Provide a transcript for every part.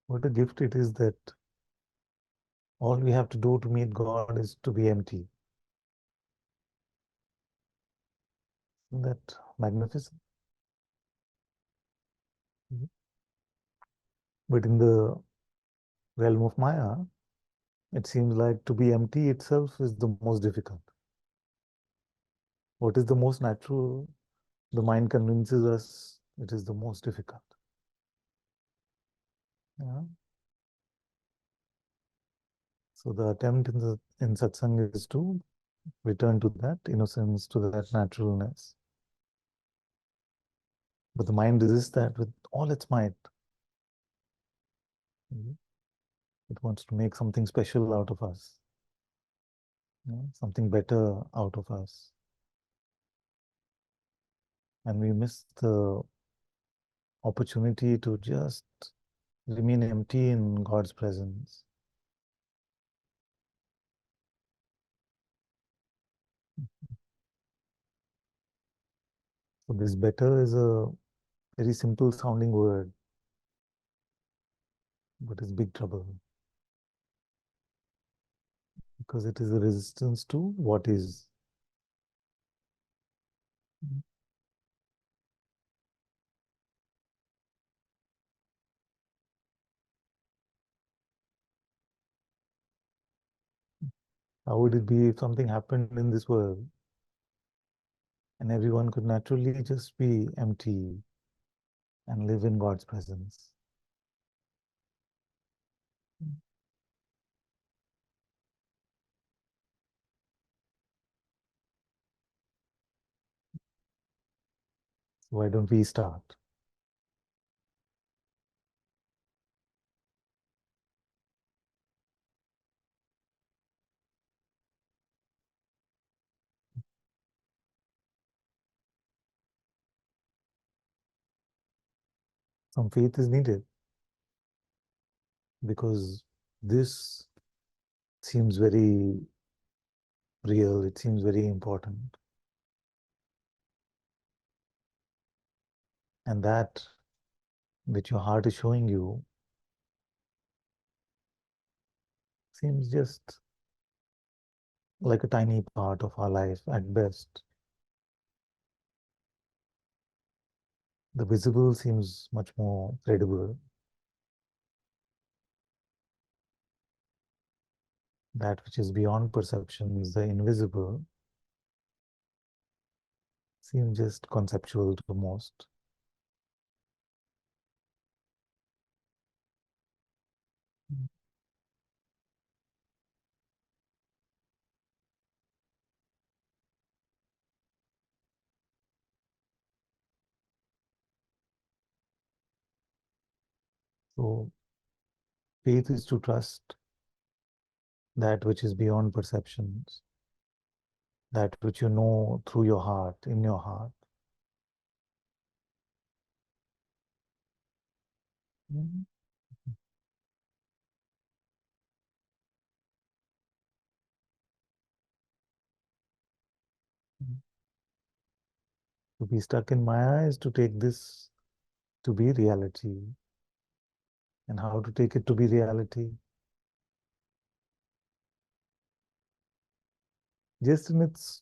What a gift it is that all we have to do to meet God is to be empty. Isn't that magnificent? Mhm. But in the realm of Maya, it seems like to be empty itself is the most difficult. What is the most natural? The mind convinces us it is the most difficult. Yeah. So the attempt in satsang is to return to that innocence, to that naturalness. But the mind resists that with all its might. Mhm. It wants to make something special out of us, something better out of us. And we miss the opportunity to just remain empty in God's presence. So this better is a very simple sounding word, but it's big trouble because it is a resistance to what is. How would it be if something happened in this world and everyone could naturally just be empty and live in God's presence? So why don't we start? Some faith is needed because this seems very real, it seems very important. And that which your heart is showing you seems just like a tiny part of our life at best. The visible seems much more credible. That which is beyond perception is the invisible, seems just conceptual to most. So faith is to trust that which is beyond perceptions, that which you know through your heart, in your heart. Mhm. To be stuck in Maya is to take this to be reality. And how to take it to be reality? Just in its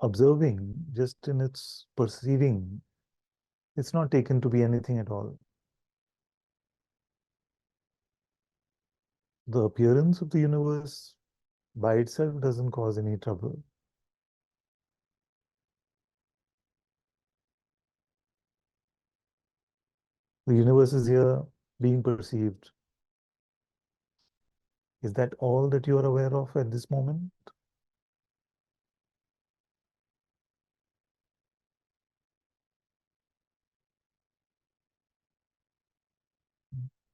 observing, just in its perceiving. It's not taken to be anything at all. The appearance of the universe by itself doesn't cause any trouble. The universe is here being perceived. Is that all that you are aware of at this moment?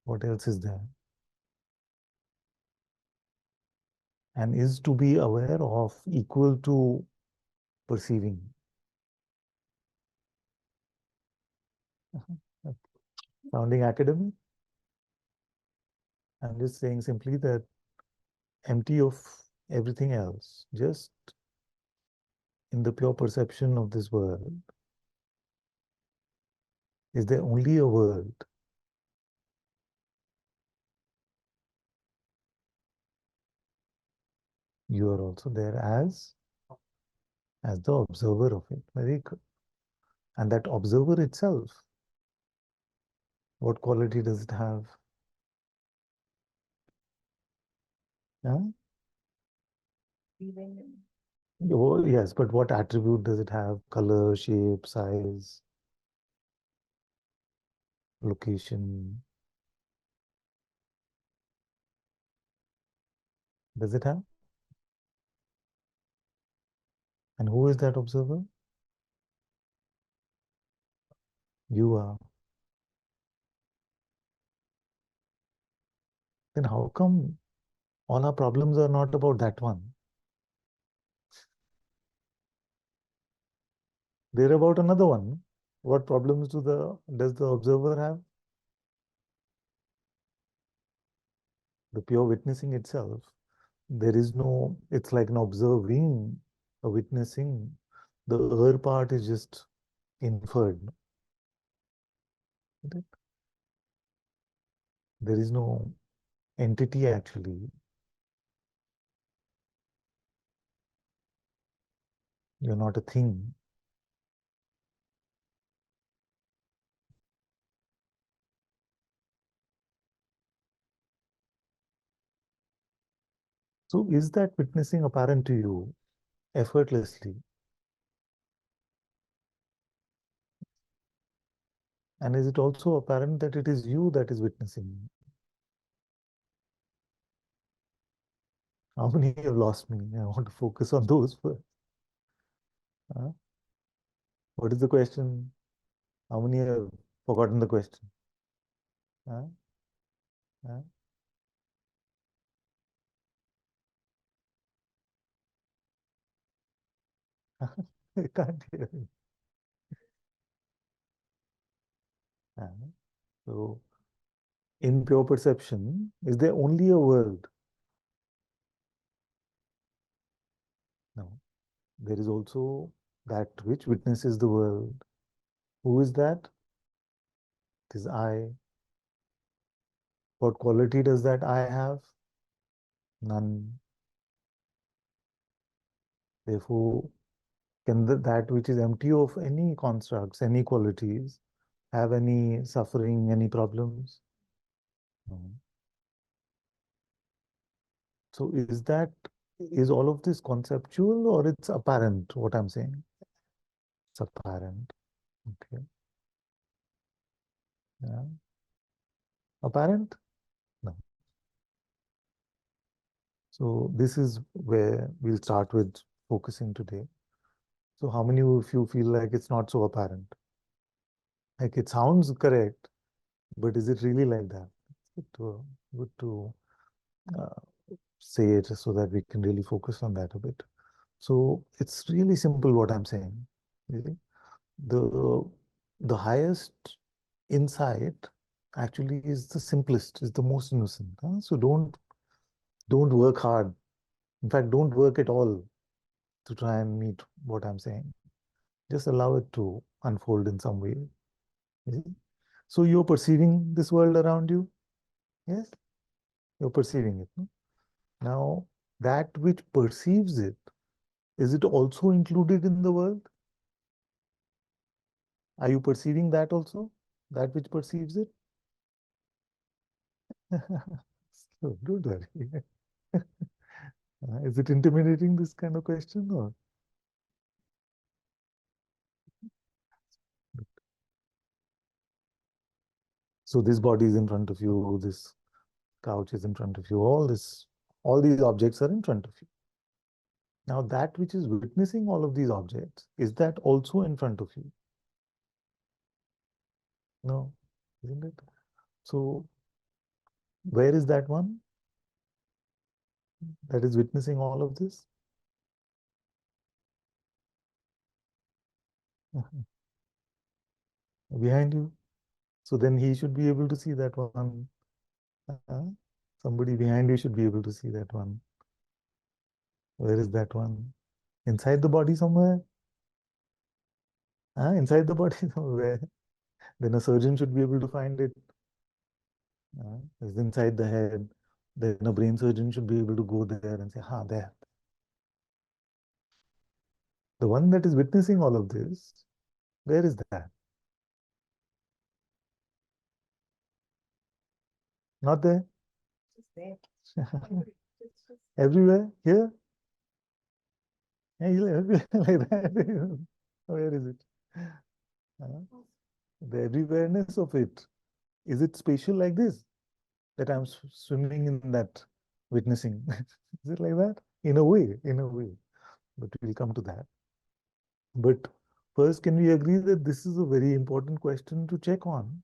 What else is there? And is to be aware of equal to perceiving? Sounding academic? I'm just saying simply that empty of everything else, just in the pure perception of this world. Is there only a world? You are also there as the observer of it. Very good. And that observer itself, what quality does it have? Yeah? Oh, yes, but what attribute does it have? Color, shape, size, location. Does it have? And who is that observer? You are. Then how come all our problems are not about that one? They're about another one. What problems does the observer have? The pure witnessing itself. There is no, it's like an observing, a witnessing. The other part is just inferred. Isn't it? There is no entity actually. You're not a thing. So is that witnessing apparent to you effortlessly? And is it also apparent that it is you that is witnessing? How many have lost me? I want to focus on those first. Huh? What is the question? How many have forgotten the question? Huh? Huh? I can't hear you. Huh? So, in pure perception, is there only a world? No. There is also that which witnesses the world. Who is that? It is I. What quality does that I have? None. Therefore, can that which is empty of any constructs, any qualities, have any suffering, any problems? No. So is all of this conceptual or it's apparent, what I'm saying? It's apparent. Okay. Yeah. Apparent? No. So this is where we'll start with focusing today. So how many of you feel like it's not so apparent? Like it sounds correct, but is it really like that? Good to uh, say it so that we can really focus on that a bit. So it's really simple what I'm saying. Really. The the highest insight actually is the simplest, is the most innocent. Huh? So don't work hard. In fact, don't work at all to try and meet what I'm saying. Just allow it to unfold in some way. You see? So you're perceiving this world around you. Yes, you're perceiving it. No? Now, that which perceives it, is it also included in the world? Are you perceiving that also? That which perceives it? So don't worry. Is it intimidating, this kind of question? Or so this body is in front of you, this couch is in front of you, all these objects are in front of you. Now that which is witnessing all of these objects, is that also in front of you? No, isn't it? So where is that one that is witnessing all of this? Behind you. So then he should be able to see that one. Uh, Somebody behind you should be able to see that one. Where is that one? Inside the body somewhere? Inside the body somewhere. Then a surgeon should be able to find it. It's inside the head. Then a brain surgeon should be able to go there and say, there. The one that is witnessing all of this, where is that? Not there? Everywhere? Here? Yeah, everywhere like that. Where is it? The everywhereness of it. Is it spatial like this? That I'm swimming in that witnessing? Is it like that? In a way, in a way. But we'll come to that. But first, can we agree that this is a very important question to check on?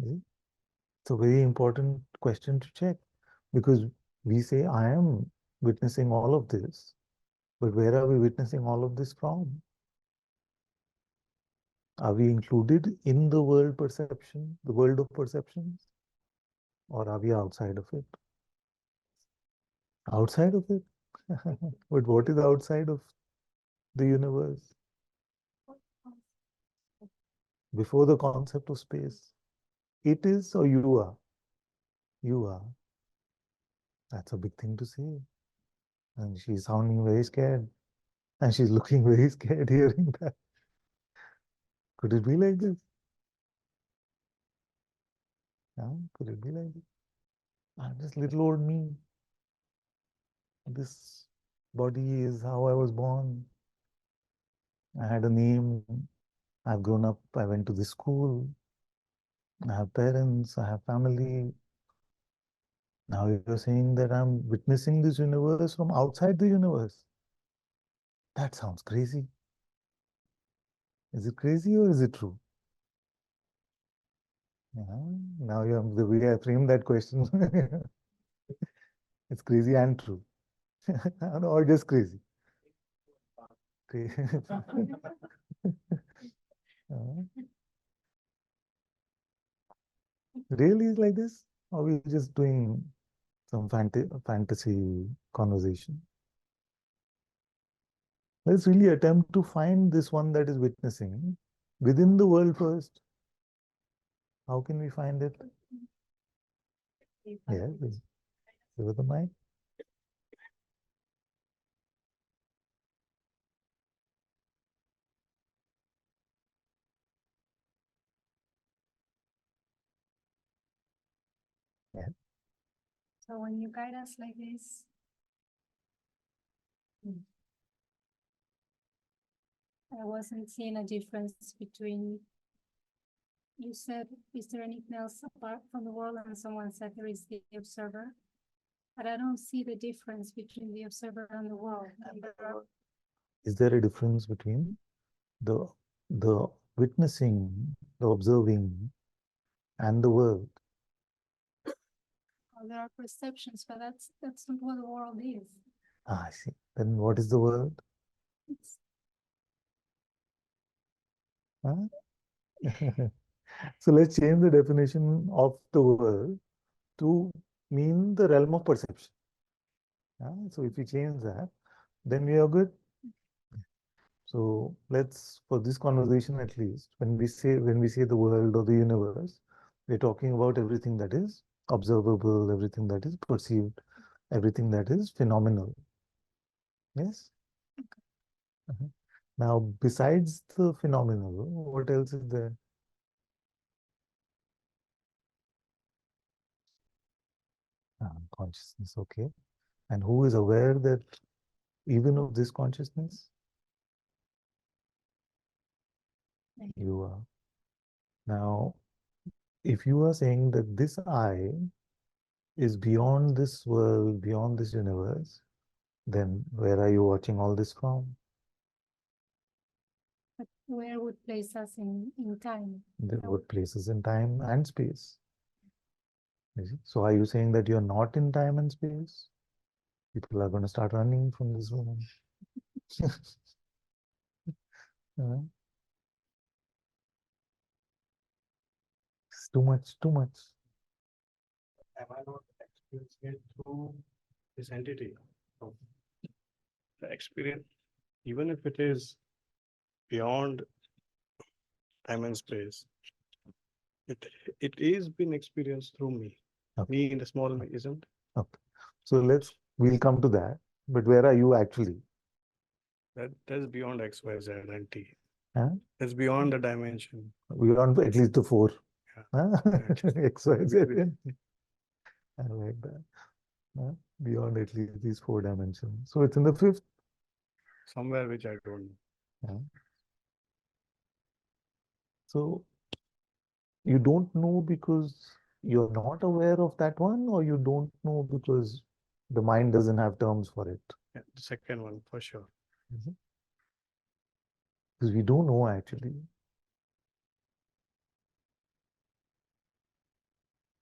It's a very important question to check, because we say, I am witnessing all of this, but where are we witnessing all of this from? Are we included in the world perception, the world of perceptions, or are we outside of it? Outside of it? But what is outside of the universe? Before the concept of space. It is, or you are? You are. That's a big thing to say. And she's sounding very scared. And she's looking very scared hearing that. Could it be like this? Yeah, could it be like this? I'm just little old me. This body is how I was born. I had a name. I've grown up. I went to this school. I have parents. I have family. Now you're saying that I'm witnessing this universe from outside the universe. That sounds crazy. Is it crazy or is it true? Yeah. Now the way I framed that question, it's crazy and true. Or just crazy. Really is like this? Or we just doing some fantasy conversation? Let's really attempt to find this one that is witnessing within the world first. How can we find it? Yeah, please. Give it the mic. Yeah. So when you guide us like this, I wasn't seeing a difference between, you said, is there anything else apart from the world? And someone said there is the observer. But I don't see the difference between the observer and the world. Is there a difference between the witnessing, the observing, and the world? Well, there are perceptions, but that's not what the world is. Ah, I see. Then what is the world? Huh? So let's change the definition of the world to mean the realm of perception. So if we change that, then we are good. So let's, for this conversation at least, when we say the world or the universe, we're talking about everything that is observable, everything that is perceived, everything that is phenomenal. Yes? Now, besides the phenomenal, what else is there? Consciousness, okay. And who is aware that even of this consciousness? You are. Now, if you are saying that this I is beyond this world, beyond this universe, then where are you watching all this from? But where would place us in time? What places in time and space? So are you saying that you're not in time and space? People are going to start running from this room. It's too much, too much. Am I not experiencing it through this entity of the experience, even if it is beyond time and space? It is being experienced through me. Okay. Me in the small me isn't. Okay. So we'll come to that. But where are you actually? That's beyond X, Y, Z, and T. Huh? That's beyond the dimension. Beyond at least the 4. Yeah. Huh? Yeah. X, Y, Z. I like that. Huh? Beyond at least these 4 dimensions. So it's in the 5th. Somewhere which I don't know. Yeah. So you don't know because you're not aware of that one, or you don't know because the mind doesn't have terms for it? Yeah, the second one for sure. Because we don't know actually.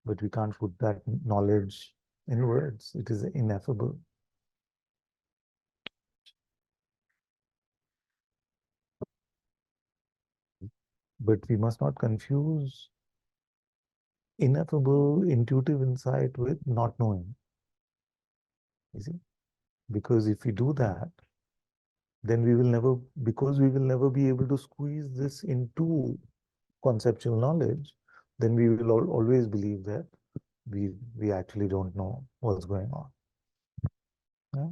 But we can't put that knowledge in words. It is ineffable. But we must not confuse ineffable intuitive insight with not knowing. You see? Because if we do that, then we will never, because we will never be able to squeeze this into conceptual knowledge, then we will always believe that we actually don't know what's going on. Yeah?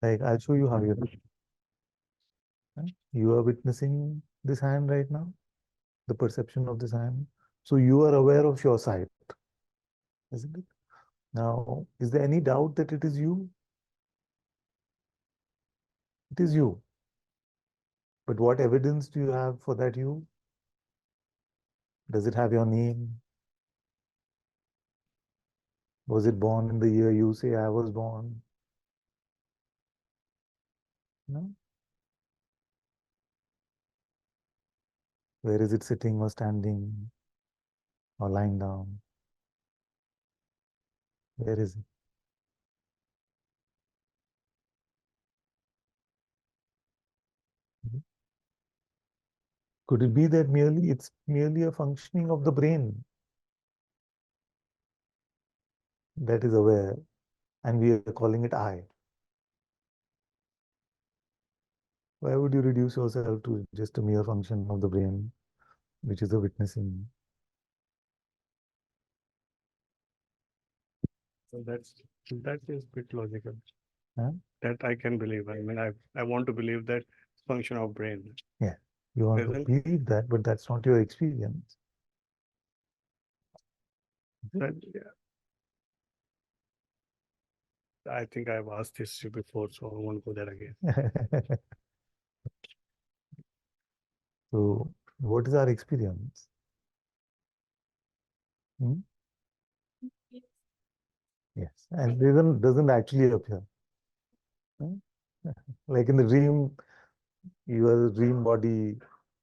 Like, I'll show you how you do. Yeah? You are witnessing this hand right now, the perception of this hand. So you are aware of your sight, isn't it? Now, is there any doubt that it is you? It is you. But what evidence do you have for that you? Does it have your name? Was it born in the year you say I was born? No? Where is it sitting or standing or lying down? Where is it? Could it be that it's merely a functioning of the brain that is aware, and we are calling it I? Why would you reduce yourself to just a mere function of the brain, which is a witnessing? So that is a bit logical. Huh? That I can believe. I mean, I want to believe that function of brain. Yeah, you want to Isn't- believe that, but that's not your experience. That, yeah. I think I've asked this to you before, so I won't go there again. So, what is our experience? Hmm? Yes, and it doesn't actually appear. Hmm? Like in the dream, your dream body,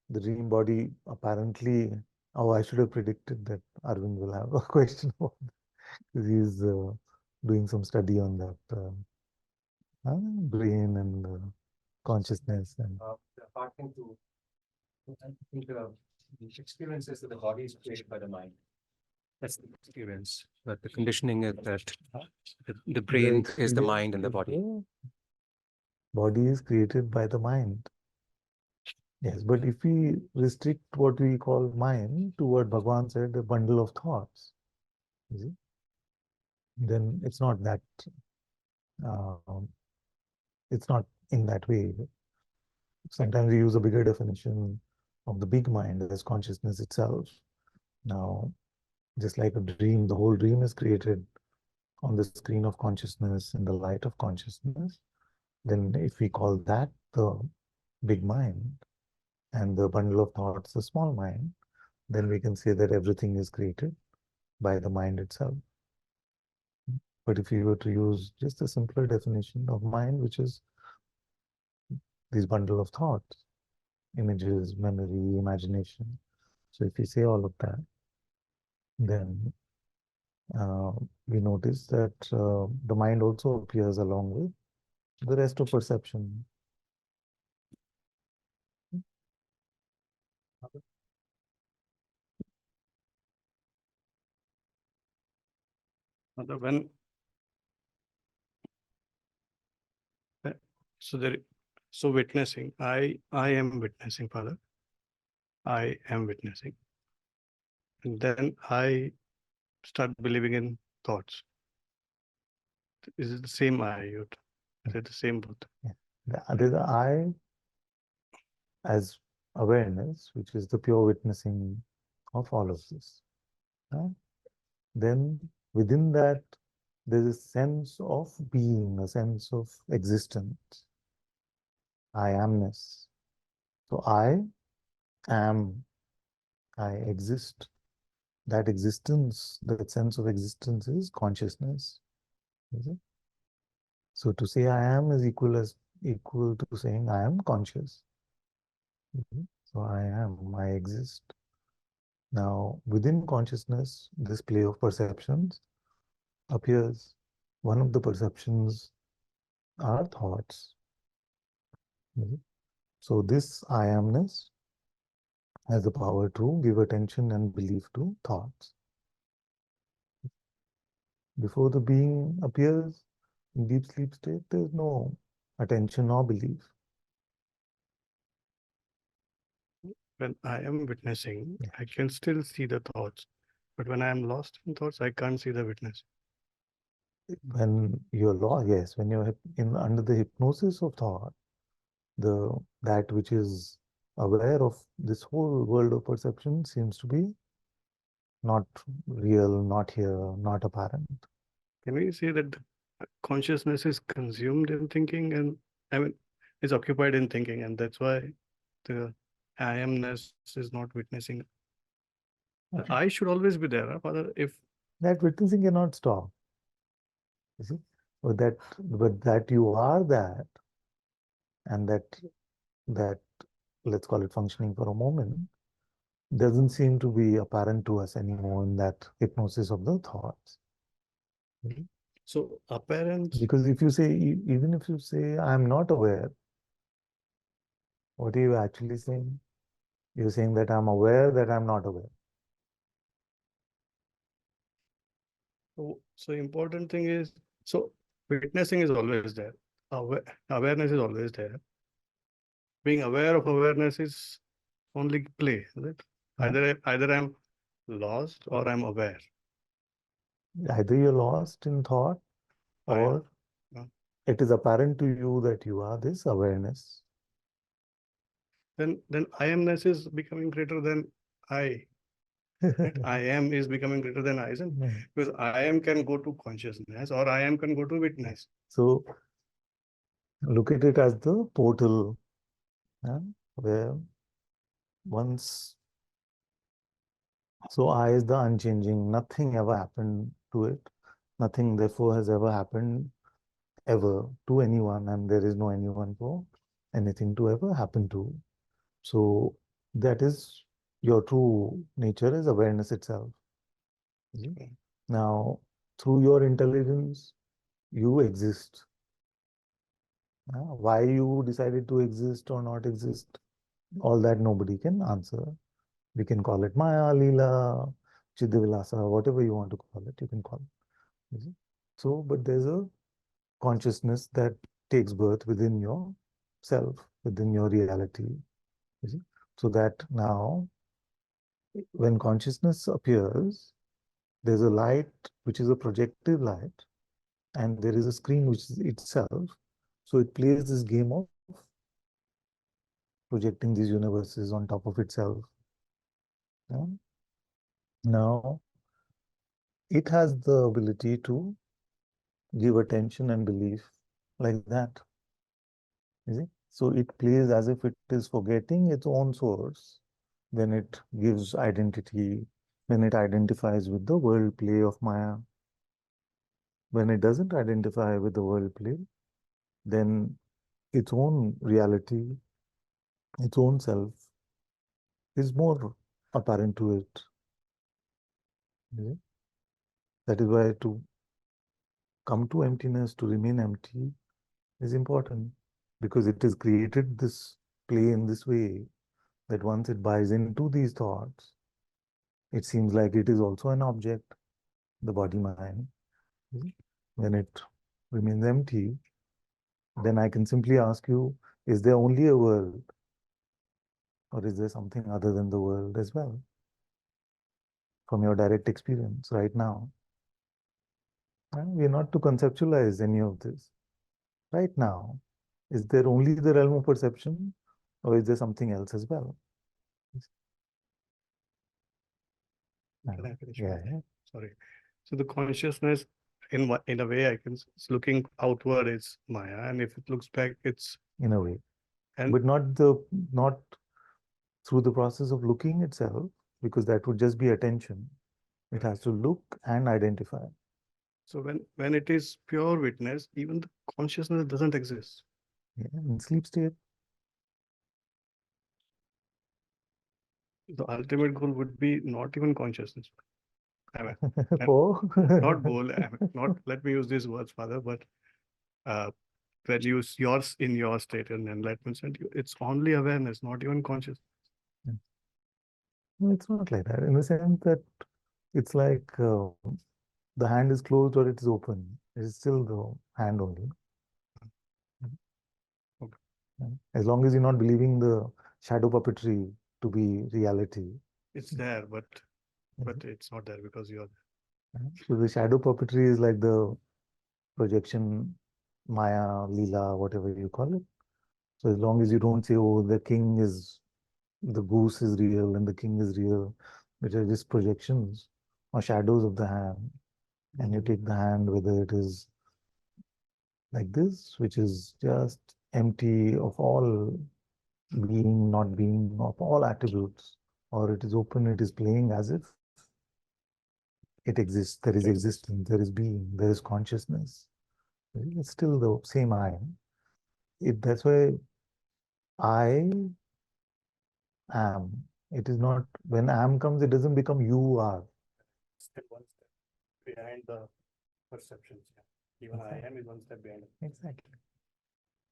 the dream body apparently. Oh, I should have predicted that Arvind will have a question about because he's doing some study on that brain and consciousness and. According to, I think the experience is that the body is created by the mind. That's the experience. But the conditioning is that the brain is the mind and the body. Body is created by the mind. Yes, but if we restrict what we call mind to what Bhagavan said, a bundle of thoughts, you see, then it's not that, it's not in that way. Sometimes we use a bigger definition of the big mind as consciousness itself. Now, just like a dream, the whole dream is created on the screen of consciousness in the light of consciousness. Then if we call that the big mind and the bundle of thoughts the small mind, then we can say that everything is created by the mind itself. But if you were to use just a simpler definition of mind, which is this bundle of thoughts, images, memory, imagination. So if you say all of that, then we notice that the mind also appears along with the rest of perception. When so there, so witnessing, I am witnessing, Father. I am witnessing, and then I start believing in thoughts. Is it the same I? Is it the same both? There's the I as awareness, which is the pure witnessing of all of this. Then within that, there's a sense of being, a sense of existence. I amness. So I am, I exist. That existence, that sense of existence is consciousness. Is it? So to say I am is equal to saying I am conscious. So I am, I exist. Now within consciousness, this play of perceptions appears. One of the perceptions are thoughts. So this I amness has the power to give attention and belief to thoughts. Before the being appears in deep sleep state, there is no attention or belief. When I am witnessing, Yeah. I can still see the thoughts. But when I am lost in thoughts, I can't see the witness. When you're lost, yes, when you're in under the hypnosis of thought, that which is aware of this whole world of perception seems to be not real, not here, not apparent. Can we say that the consciousness is consumed in thinking and is occupied in thinking, and that's why the I amness is not witnessing? The I should always be there, Father. If that witnessing cannot stop. You see, but that you are that, and that let's call it functioning for a moment, doesn't seem to be apparent to us anymore in that hypnosis of the thoughts. so, apparent. Because if you say, even if you say, I'm not aware, what are you actually saying? You're saying that I'm aware that I'm not aware. So important thing is, so witnessing is always there. Awareness is always there. Being aware of awareness is only play, is it? Either I'm lost or I'm aware. Either you're lost in thought, or Yeah. it is apparent to you that you are this awareness. Then I amness is becoming greater than I. Right? I am is becoming greater than I, isn't it? Because I am can go to consciousness or I am can go to witness. So look at it as the portal, where once, so I is the unchanging, nothing ever happened to it. Nothing therefore has ever happened ever to anyone, and there is no anyone for anything to ever happen to. So that is your true nature is awareness itself. Now, through your intelligence, you exist. Why you decided to exist or not exist, all that nobody can answer. We can call it Maya, Leela, Chidavilasa, whatever you want to call it, you can call it. So, but there's a consciousness that takes birth within your self, within your reality. So that now, when consciousness appears, there's a light which is a projective light, and there is a screen which is itself. So it plays this game of projecting these universes on top of itself. Yeah? Now, it has the ability to give attention and belief like that. You see? So it plays as if it is forgetting its own source when it gives identity, when it identifies with the world play of Maya. When it doesn't identify with the world play, then its own reality, its own self is more apparent to it. That is why to come to emptiness, to remain empty, is important, because it has created this play in this way that once it buys into these thoughts, it seems like it is also an object, the body mind. When it remains empty, then I can simply ask you, is there only a world, or is there something other than the world as well? From your direct experience right now. We are not to conceptualize any of this. right now, is there only the realm of perception, or is there something else as well? Yeah. Sorry. So the consciousness, in a way, I can it's looking outward is Maya, and if it looks back, it's In a way, and but not through the process of looking itself, because that would just be attention. It has to look and identify. so when it is pure witness, even the consciousness doesn't exist. Yeah, in sleep state. The ultimate goal would be not even consciousness. I mean, For not goal. I mean, not let me use these words, Father, but when you yours in your state and enlightenment, it's only awareness, not even conscious. No, it's not like that. In the sense that it's like the hand is closed or it is open. It is still the hand only. Okay. As long as you're not believing the shadow puppetry to be reality. It's there, but it's not there because you're So the shadow puppetry is like the projection, Maya, Leela, whatever you call it. So as long as you don't say, oh, the goose is real and the king is real, which are just projections or shadows of the hand. And you take the hand, whether it is like this, which is just empty of all being, not being, of all attributes, or it is open, it is playing as if it exists, there is existence, there is being, there is consciousness. It's still the same I. That's why I am. It is not, when am comes, it doesn't become you are. one step behind the perceptions. Even I am is one step behind it. Exactly.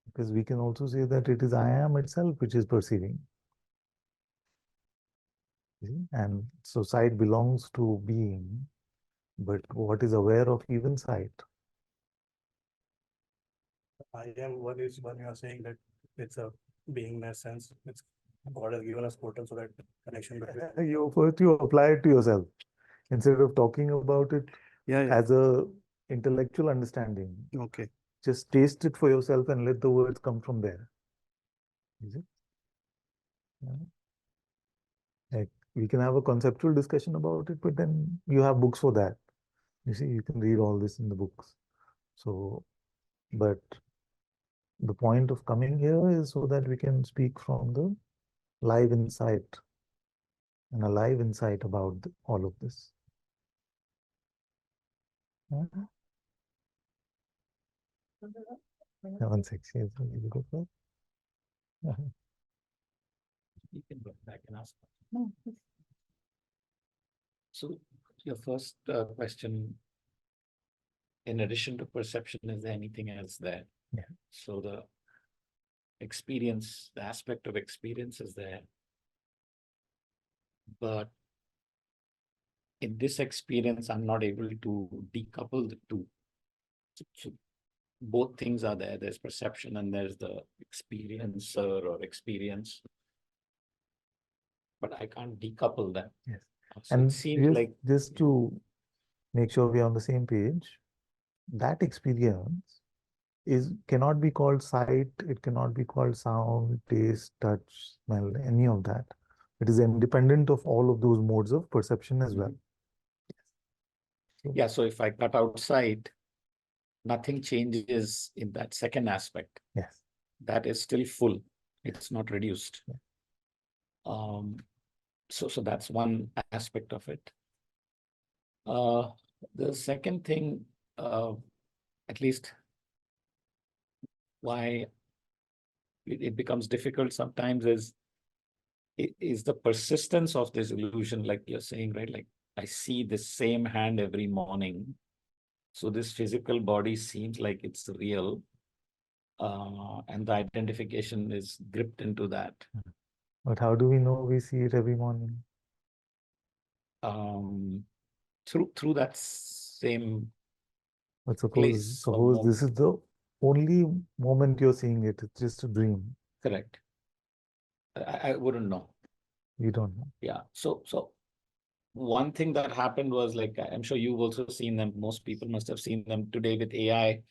Because we can also say that it is I am itself which is perceiving. And so sight belongs to being, but what is aware of even sight? I am one is when you are saying that it's a beingness sense. It's God has given us portal so that connection between. You apply it to yourself instead of talking about it Yeah. as a intellectual understanding. Okay. Just taste it for yourself and let the words come from there. Is it? Yeah. Like we can have a conceptual discussion about it, but then you have books for that. You see, you can read all this in the books. So, but the point of coming here is so that we can speak from the live insight and a live insight about all of this. Yeah. 1 6 years. You go for it. You can go back and ask. No, So your first question, in addition to perception, is there anything else there? Yeah. So the experience, the aspect of experience is there. But in this experience, I'm not able to decouple the two. So both things are there. There's perception and there's the experiencer or experience. But I can't decouple them. Yes. So And it seems like just to make sure we're on the same page, that experience cannot be called sight, it cannot be called sound, taste, touch, smell, any of that. It is independent of all of those modes of perception as well. yeah, so if I cut out sight, nothing changes in that second aspect. Yes. That is still full. It's not reduced. Yeah. So that's one aspect of it. The second thing, at least why it becomes difficult sometimes is the persistence of this illusion, like you're saying, right? Like I see the same hand every morning. So this physical body seems like it's real. And the identification is gripped into that. But how do we know we see it every morning? Through that same But place. suppose this is the only moment you're seeing it, it's just a dream. Correct. I wouldn't know. You don't know. Yeah. So one thing that happened was, like, I'm sure you've also seen them. Most people must have seen them today with AI.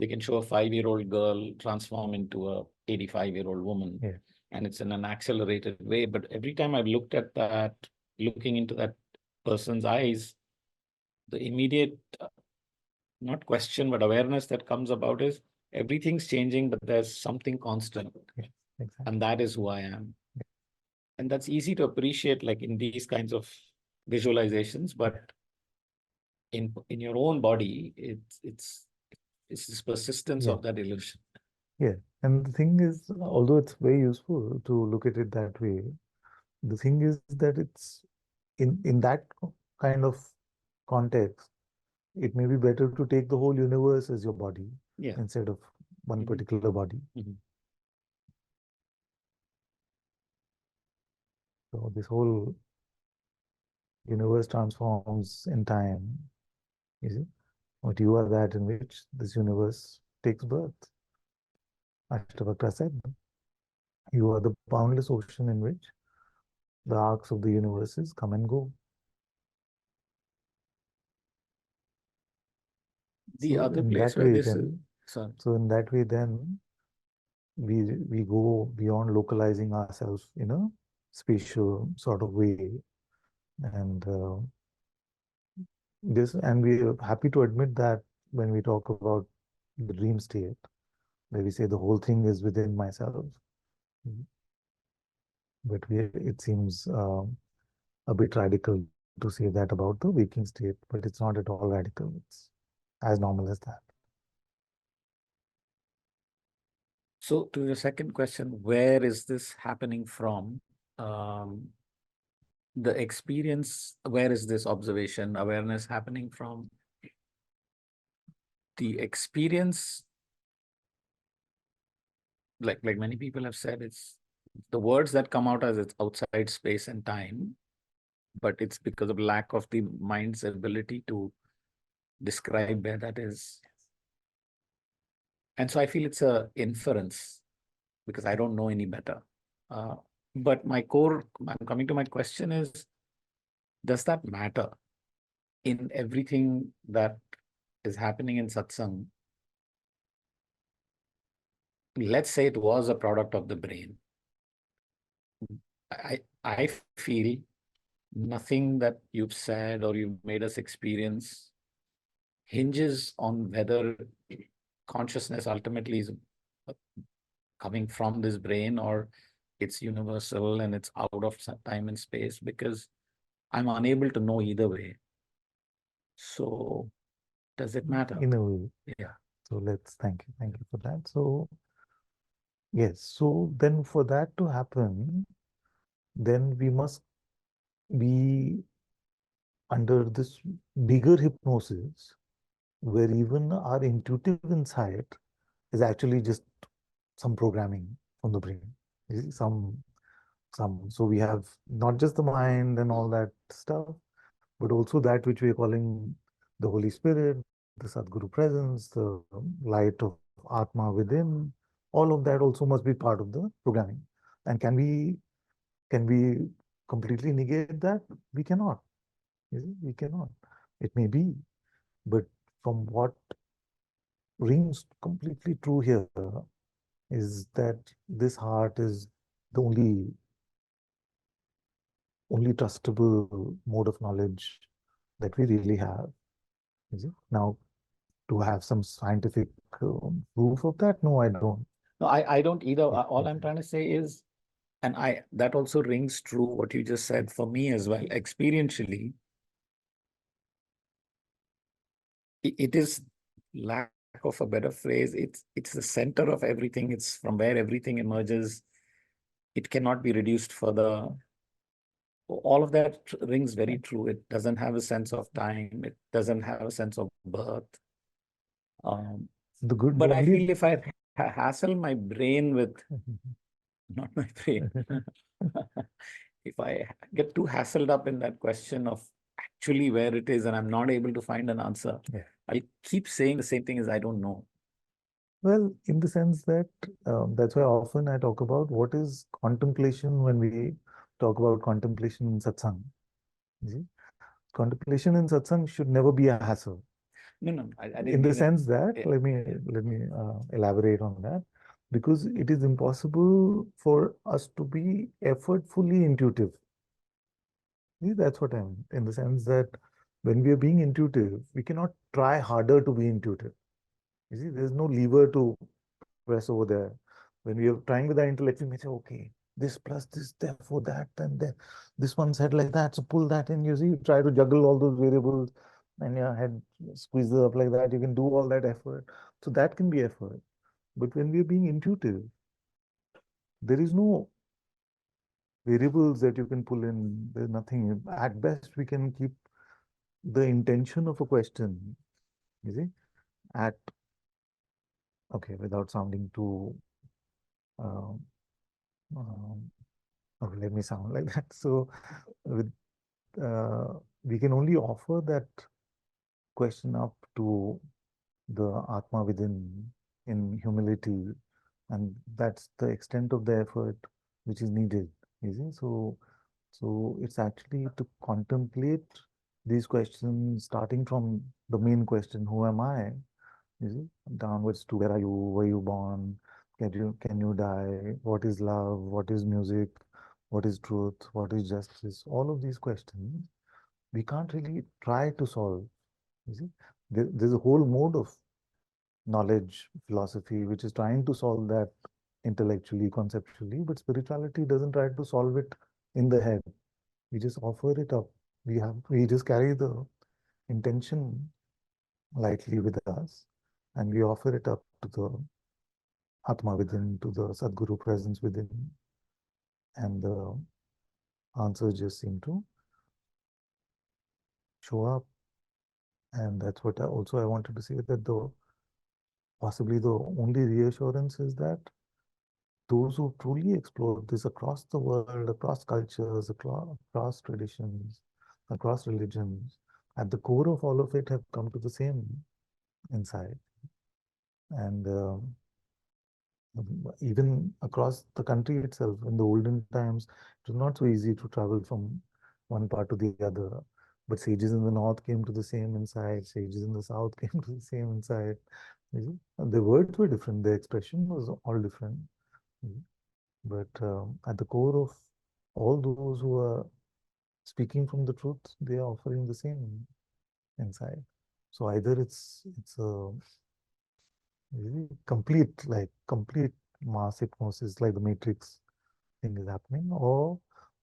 They can show a 5-year-old girl transform into a 85-year-old woman. Yeah. And it's in an accelerated way. But every time I've looked at that, looking into that person's eyes, the immediate, not question, but awareness that comes about is everything's changing, but there's something constant. Yeah, exactly. And that is who I am. And that's easy to appreciate, like in these kinds of visualizations, but in your own body, it's this persistence Yeah. of that illusion. Yeah. And the thing is, although it's very useful to look at it that way, the thing is that it's in that kind of context, it may be better to take the whole universe as your body Yeah. instead of one Mhm. particular body. Mhm. So this whole universe transforms in time, you see, but you are that in which this universe takes birth. Ashtavakra said, you are the boundless ocean in which the arcs of the universes come and go. The So other in place that where way, this is, then, sorry. so in that way, then we go beyond localizing ourselves in a spatial sort of way, and we're happy to admit that when we talk about the dream state, where we say the whole thing is within myself, but it seems a bit radical to say that about the waking state, but it's not at all radical. It's as normal as that. So to the second question, where is this happening from? The experience, where is this observation, awareness happening from? The experience, like many people have said, it's the words that come out as it's outside space and time, but it's because of lack of the mind's ability to describe where that is. And so I feel it's a inference because I don't know any better. But I'm coming to my question is, does that matter in everything that is happening in satsang? Let's say it was a product of the brain. I feel nothing that you've said or you've made us experience hinges on whether consciousness ultimately is coming from this brain or it's universal and it's out of time and space, because I'm unable to know either way. So does it matter? In a way. Yeah. So thank you for that. So yes, so then for that to happen, then we must be under this bigger hypnosis where even our intuitive insight is actually just some programming from the brain. You see, so we have not just the mind and all that stuff, but also that which we are calling the Holy Spirit, the Sadguru presence, the light of Atma within. All of that also must be part of the programming. And can we completely negate that? We cannot. You see, we cannot. It may be, but from what rings completely true here is that this heart is the only trustable mode of knowledge that we really have. Is it? Now, to have some scientific proof of that, no, I don't. No, I don't either. Yeah, All I'm trying to say is, and that also rings true what you just said for me as well. Experientially, it is, lack of a better phrase, it's the center of everything. It's from where everything emerges. It cannot be reduced further. All of that rings very true. It doesn't have a sense of time. It doesn't have a sense of birth. The good But I only feel if I hassle my brain with, not my brain, if I get too hassled up in that question of actually where it is and I'm not able to find an answer, Yeah. I keep saying the same thing as I don't know. Well, in the sense that that's why often I talk about what is contemplation when we talk about contemplation in satsang. You see? Contemplation in satsang should never be a hassle. No, I didn't In the mean it. sense that, Yeah. let me elaborate on that, because it is impossible for us to be effortfully intuitive. See, that's what I mean. In the sense that when we are being intuitive, we cannot try harder to be intuitive. You see, there's no lever to press over there. When we are trying with our intellect, we may say, okay, this plus this, therefore that, and then this one said like that, so pull that in. You see, you try to juggle all those variables and your head squeezes up like that. You can do all that effort. So that can be effort. But when we are being intuitive, there is no variables that you can pull in. There's nothing. At best, we can keep the intention of a question, you see, at, okay, without sounding too, um, um, okay, let me sound like that. So with, we can only offer that question up to the Atma within in humility, and that's the extent of the effort which is needed, you see. So it's actually to contemplate these questions, starting from the main question, who am I? You see, downwards to where are you? Were you born? Can you die? What is love? What is music? What is truth? What is justice? All of these questions we can't really try to solve. You see, there's a whole mode of knowledge, philosophy, which is trying to solve that intellectually, conceptually, but spirituality doesn't try to solve it in the head. We just offer it up. We just carry the intention lightly with us, and we offer it up to the Atma within, to the Sadguru presence within, and the answers just seem to show up. And that's what I wanted to say, that possibly the only reassurance is that those who truly explore this across the world, across cultures, across traditions, across religions, at the core of all of it have come to the same insight. And even across the country itself, in the olden times, it was not so easy to travel from one part to the other. But sages in the north came to the same insight, sages in the south came to the same insight. And the words were different, the expression was all different. But at the core of all those who are speaking from the truth, they are offering the same insight. So either it's a really complete mass hypnosis, like the Matrix thing is happening, or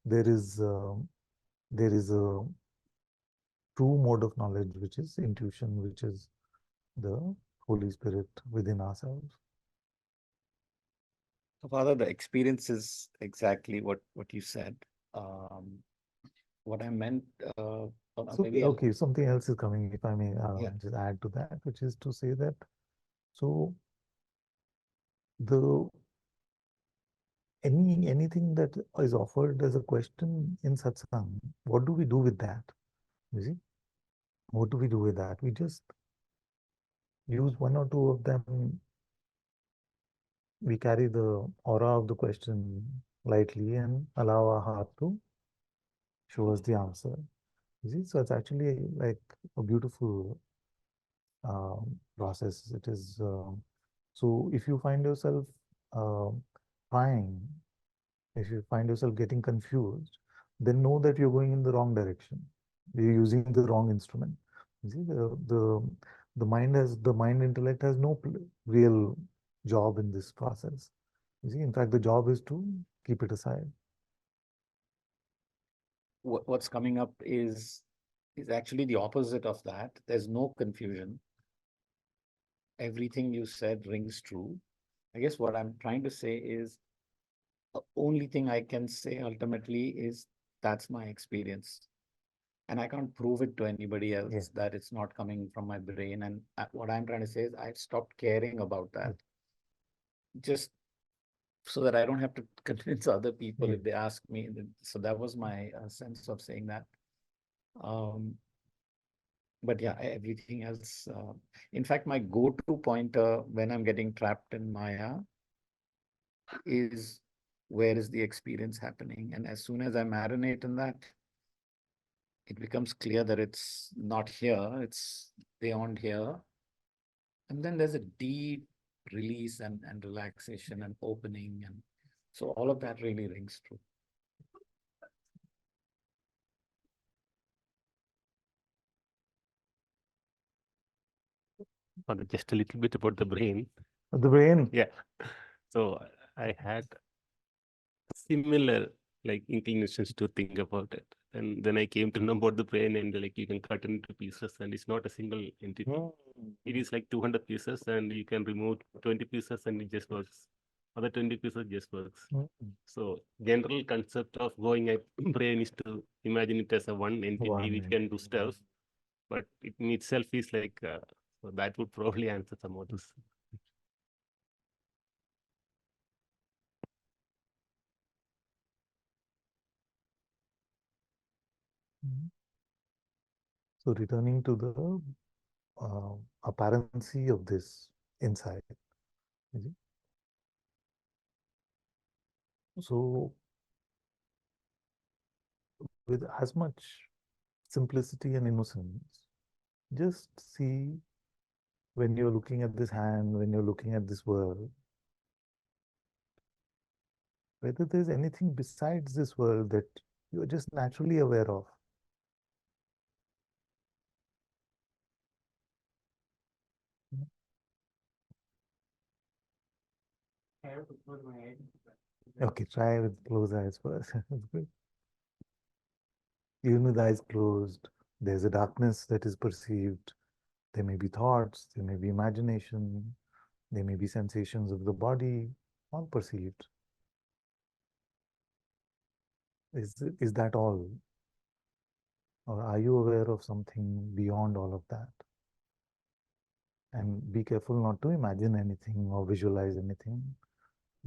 there is a true mode of knowledge, which is intuition, which is the Holy Spirit within ourselves. So, Father, the experience is exactly what you said. What I meant, So, maybe okay, something else is coming, if I may Yeah. just add to that, which is to say that, so the anything that is offered as a question in satsang, what do we do with that? You see, what do we do with that? We just use one or two of them. We carry the aura of the question lightly and allow our heart to show us the answer. You see, so it's actually like a beautiful process. It is so if you find yourself uh, trying, if you find yourself getting confused, then know that you're going in the wrong direction. You're using the wrong instrument. You see, the mind intellect has no real job in this process. You see, in fact, the job is to keep it aside. what's coming up is actually the opposite of that. There's no confusion. Everything you said rings true. I guess what I'm trying to say is the only thing I can say ultimately is that's my experience. And I can't prove it to anybody else Yeah. that it's not coming from my brain. And what I'm trying to say is I've stopped caring about that. Just so that I don't have to convince other people if they ask me. So that was my sense of saying that. But yeah, everything else. In fact, my go-to pointer when I'm getting trapped in Maya is where is the experience happening? And as soon as I marinate in that, it becomes clear that it's not here, it's beyond here. And then there's a deep release and relaxation and opening. And so all of that really rings true. Just a little bit about the brain. The brain. Yeah. So I had similar like inclinations to think about it. And then I came to know about the brain, and like you can cut it into pieces, and it's not a single entity. It is like 200 pieces, and you can remove 20 pieces and it just works. Other 20 pieces just works. So general concept of going a brain is to imagine it as a one entity which can do stuff, but it in itself is like, so that would probably answer some of this. So returning to the apparency of this insight. So with as much simplicity and innocence, just see when you're looking at this hand, when you're looking at this world, whether there's anything besides this world that you're just naturally aware of. Okay, try with closed eyes first. That's good. Even with eyes closed, there's a darkness that is perceived. There may be thoughts, there may be imagination, there may be sensations of the body, all perceived. Is that all? Or are you aware of something beyond all of that? And be careful not to imagine anything or visualize anything,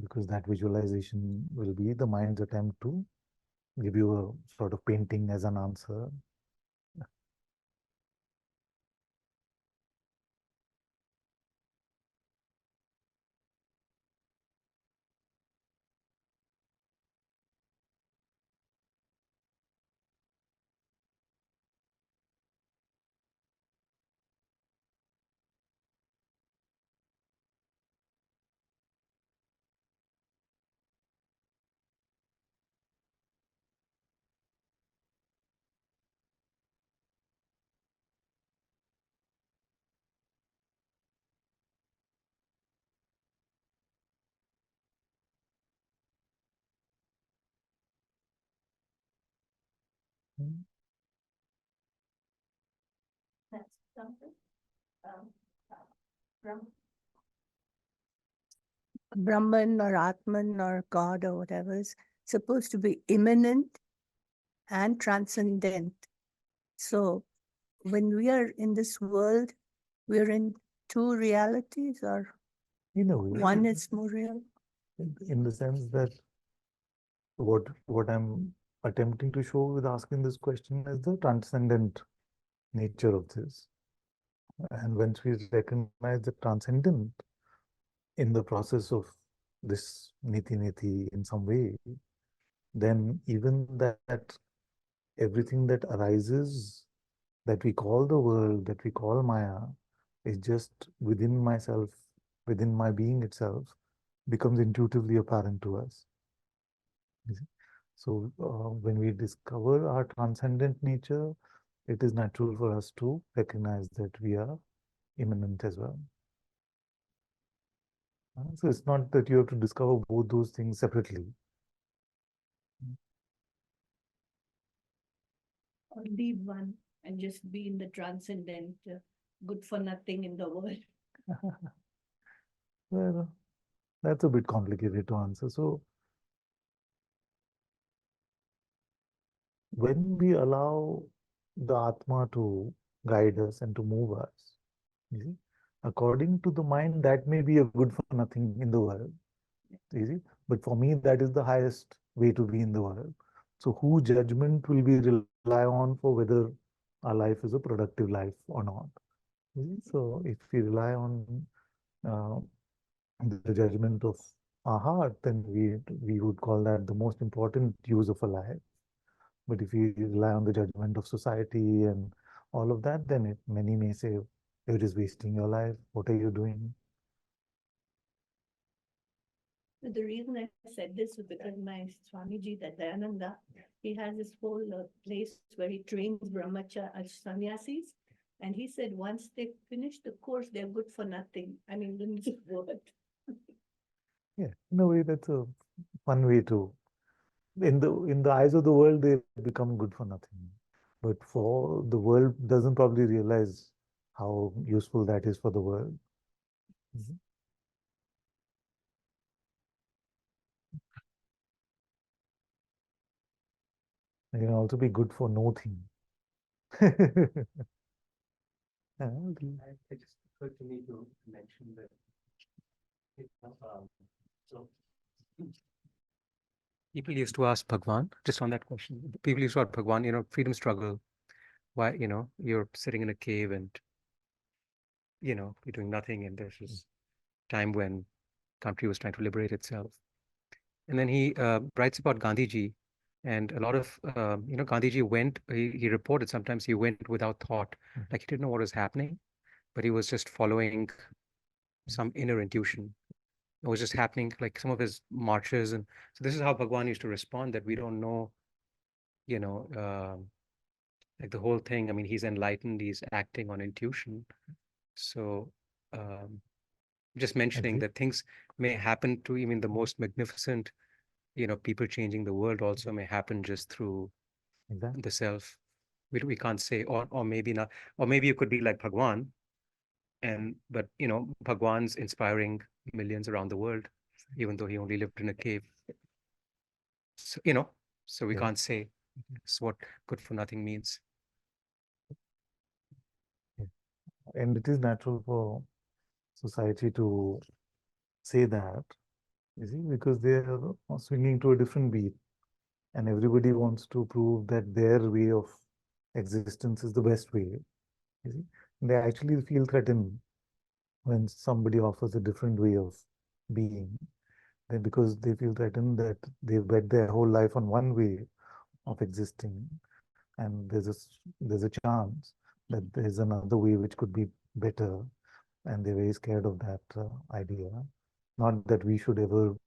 because that visualization will be the mind's attempt to give you a sort of painting as an answer. That's something. Brahm- Brahman or Atman or God or whatever is supposed to be immanent and transcendent. So when we are in this world, we're in two realities, or In a way, one is more real. in the sense that what I'm attempting to show with asking this question is the transcendent nature of this. And once we recognize the transcendent in the process of this niti in some way, then even that everything that arises that we call the world, that we call Maya, is just within myself, within my being itself, becomes intuitively apparent to us. So when we discover our transcendent nature, it is natural for us to recognize that we are immanent as well. So it's not that you have to discover both those things separately. Or leave one and just be in the transcendent, good for nothing in the world. Well, that's a bit complicated to answer. So when we allow the Atma to guide us and to move us, you see, according to the mind, that may be a good for nothing in the world. You see, but for me, that is the highest way to be in the world. So whose judgment will we rely on for whether our life is a productive life or not? You see? So if we rely on uh, the judgment of our heart, then we would call that the most important use of a life. But if you rely on the judgment of society and all of that, then many may say, it is wasting your life. What are you doing? The reason I said this was because my Swamiji, that Dayananda, he has this whole place where he trains sannyasis. And he said once they finish the course, they're good for nothing. I mean, in this word. Yeah, in a way, that's a fun way to. In the eyes of the world, they become good for nothing. But for the world, doesn't probably realize how useful that is for the world. Mhm. It can also be good for nothing. It just occurred to me to mention that. So people used to ask Bhagwan, just on that question, people used to ask Bhagwan, freedom struggle, why, you're sitting in a cave and, you're doing nothing, and there's this time when country was trying to liberate itself. And then he writes about Gandhiji, and a lot of, Gandhiji went, he reported sometimes he went without thought, like he didn't know what was happening, but he was just following some inner intuition. It was just happening, like some of his marches. And so this is how Bhagwan used to respond, that we don't know, like the whole thing. I mean, he's enlightened, he's acting on intuition. So just mentioning that things may happen to even the most magnificent, people changing the world also may happen just through the self. We can't say, or maybe not, or maybe you could be like Bhagwan, but Bhagwan's inspiring millions around the world, even though he only lived in a cave. So, so we can't say it's what good for nothing means. And it is natural for society to say that, you see, because they are swinging to a different beat, and everybody wants to prove that their way of existence is the best way. You see, they actually feel threatened when somebody offers a different way of being, then because they feel threatened that they've bet their whole life on one way of existing, and there's a chance that there's another way which could be better, and they're very scared of that idea. Not that we should ever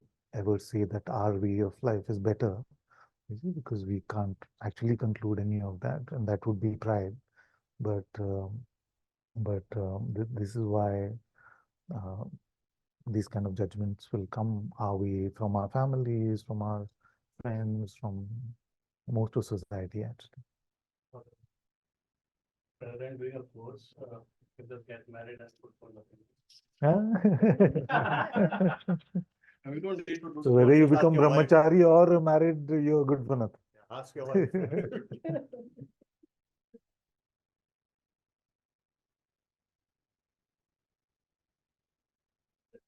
say that our way of life is better, you see, because we can't actually conclude any of that, and that would be pride. But this is why uh, these kind of judgments will come our way from our families, from our friends, from most of society actually. Rather than doing a course, you just get married and put for nothing. And we don't need to do. So whether you Ask become your wife. brahmachari or married, you're good for nothing. Ask your wife.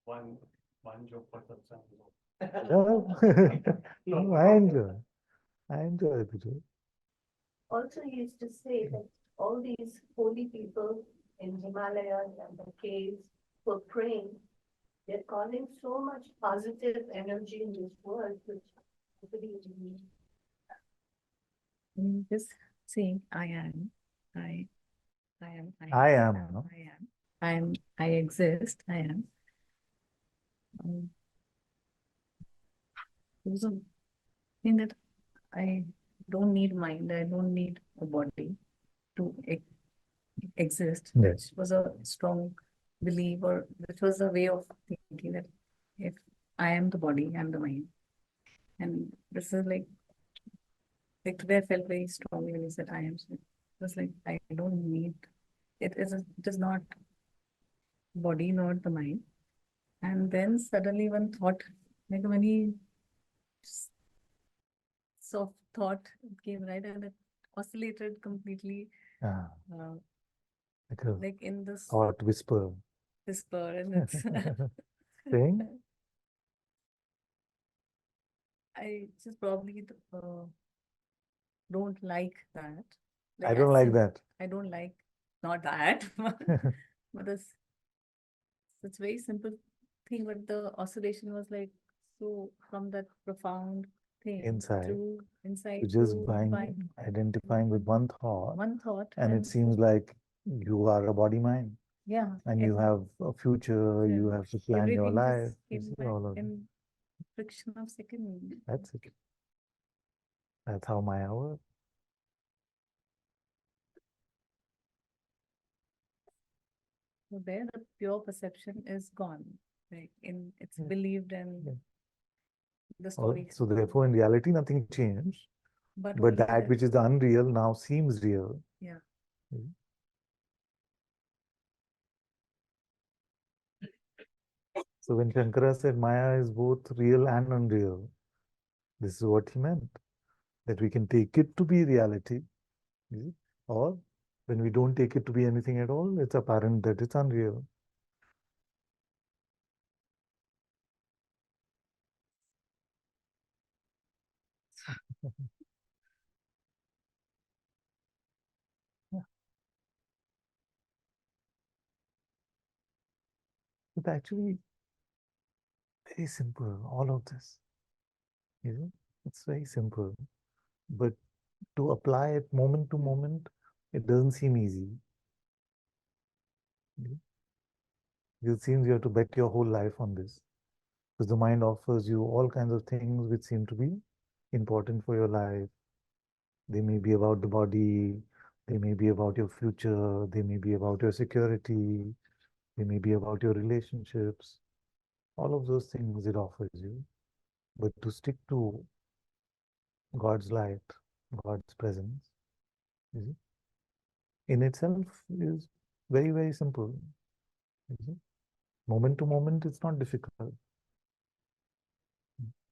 One joke for Satsang. No, I enjoy the joke. Also, he used to say that all these holy people in Himalayas and the caves were praying. They're calling so much positive energy in this world, which nobody is doing. Just saying, I am, I am, I am, no? I am, I exist, I am. There's a thing that I don't need mind, I don't need a body to exist. Yes. Which was a strong belief, or which was a way of thinking that if I am the body, I'm the mind. And this is like today I felt very strongly when he said I am. So it was like, I don't need, it is not body, not the mind. And then suddenly one thought, like when he soft thought came, right, and it oscillated completely, Like a like in this thought whisper. whisper, and it's Saying? I just probably don't like that. I don't like that. I don't like, not that, but it's very simple thing, but the oscillation was like, so from that profound thing inside. through inside You're just through identifying with one thought, one thought, and it seems like you are a body mind, yeah, and you have a future, you yeah, have to plan your everything life. just You came see back all of that. in friction of second. That's it. That's how Maya works. So there, the pure perception is gone. Like it's Yeah. believed and Yeah. the story. So therefore, in reality, nothing changed. But But only that which is the unreal now seems real. yeah. Mhm. So when Shankara said Maya is both real and unreal, this is what he meant. That we can take it to be reality, you see, or when we don't take it to be anything at all, it's apparent that it's unreal. Yeah. It's actually very simple, all of this. You know, it's very simple. But to apply it moment to moment, it doesn't seem easy. It seems you have to bet your whole life on this. Because the mind offers you all kinds of things which seem to be important for your life. They may be about the body, they may be about your future, they may be about your security, they may be about your relationships. All of those things it offers you. But to stick to God's light, God's presence, you see, in itself is very, very simple. You see. Moment to moment, it's not difficult.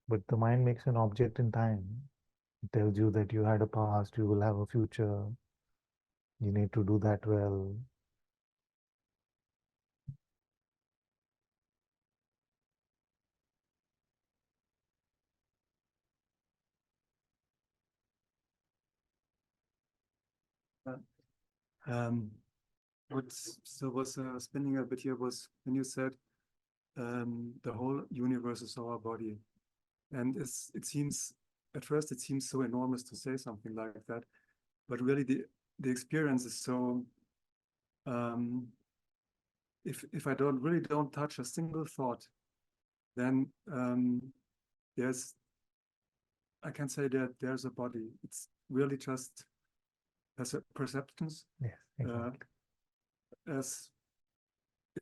But the mind makes an object in time. It tells you that you had a past, you will have a future, you need to do that well. Um, what still was spinning a bit here was when you said the whole universe is our body, and it seems at first it seems so enormous to say something like that, but really the experience is so. If I don't touch a single thought, then I can say that there's a body. It's really just perceptions. Yes, exactly. As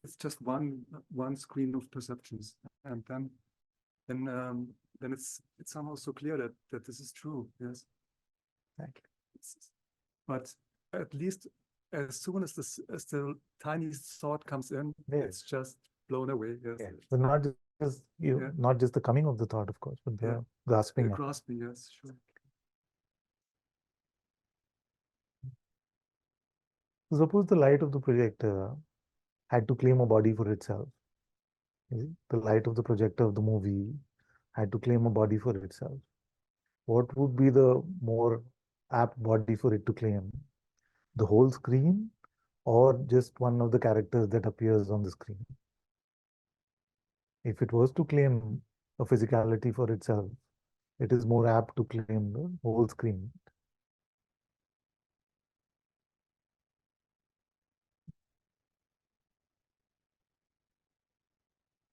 it's just one screen of perceptions, and then it's somehow so clear that this is true. Yes, Exactly. but at least as soon as the tiniest thought comes in, Yes. it's just blown away. Yes, Yes. So not just you, Yeah. not just the coming of the thought, of course, but the Yeah. grasping of it. grasping. Yes, sure. So suppose the light of the projector had to claim a body for itself. You see, the light of the projector of the movie had to claim a body for itself. What would be the more apt body for it to claim? The whole screen or just one of the characters that appears on the screen? If it was to claim a physicality for itself, it is more apt to claim the whole screen.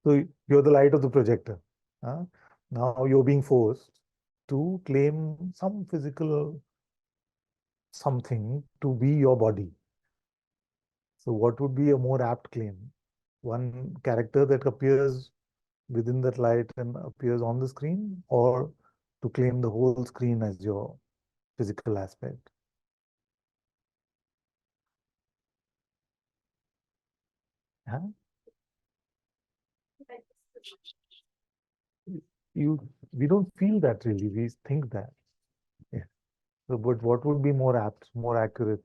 So you're the light of the projector. Now you're being forced to claim some physical something to be your body. So what would be a more apt claim? One character that appears within that light and appears on the screen, or to claim the whole screen as your physical aspect? Huh? We don't feel that really, we think that. Yeah. So, but what would be more apt, more accurate?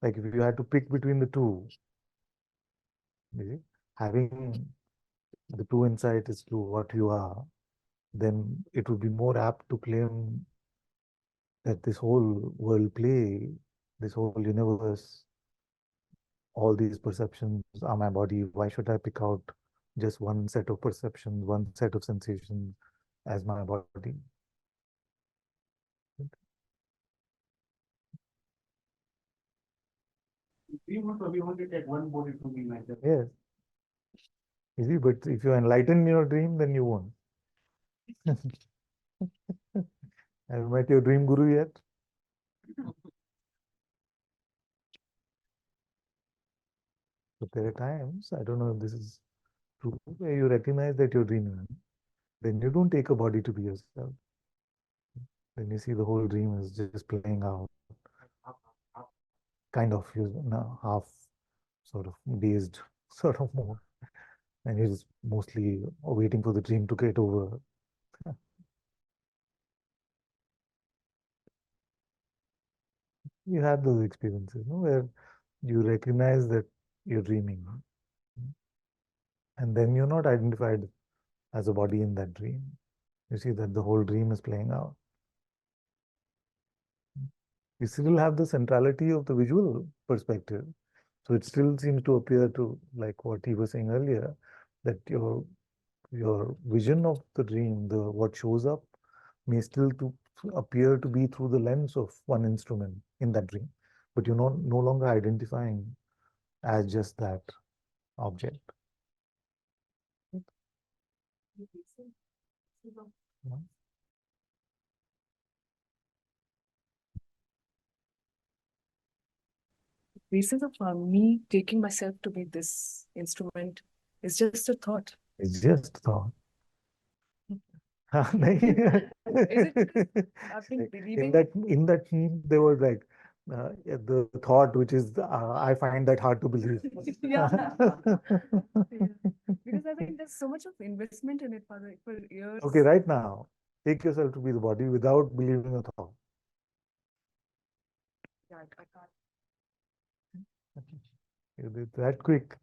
Like if you had to pick between the two, you see, having the two insight is to what you are, then it would be more apt to claim that this whole world play, this whole universe, all these perceptions are my body. Why should I pick out just one set of perceptions, one set of sensations as my body? We want to get one body to be like that. Yes. You see, but if you enlighten your dream, then you won't. Have you met your dream guru yet? But there are times, I don't know if this is true, where you recognize that you're dreaming. Then you don't take a body to be yourself. Then you see the whole dream is just playing out. Kind of, you know, half sort of dazed sort of mode. And you're just mostly waiting for the dream to get over. You have those experiences, no, where you recognize that you're dreaming. And then you're not identified as a body in that dream. You see that the whole dream is playing out. You still have the centrality of the visual perspective. So it still seems to appear to, like what he was saying earlier, that your vision of the dream, the what shows up, may still to appear to be through the lens of one instrument in that dream, but you're no longer identifying as just that object. Yeah. Reason of me taking myself to be this instrument is just a thought. It's just thought. Is it because I've been believing in that meme, there was like the thought, which is I find that hard to believe. Yeah. Because I think there's so much of investment in it for years. Okay, right now, take yourself to be the body without believing a thought. Yeah, I can't. You did that quick.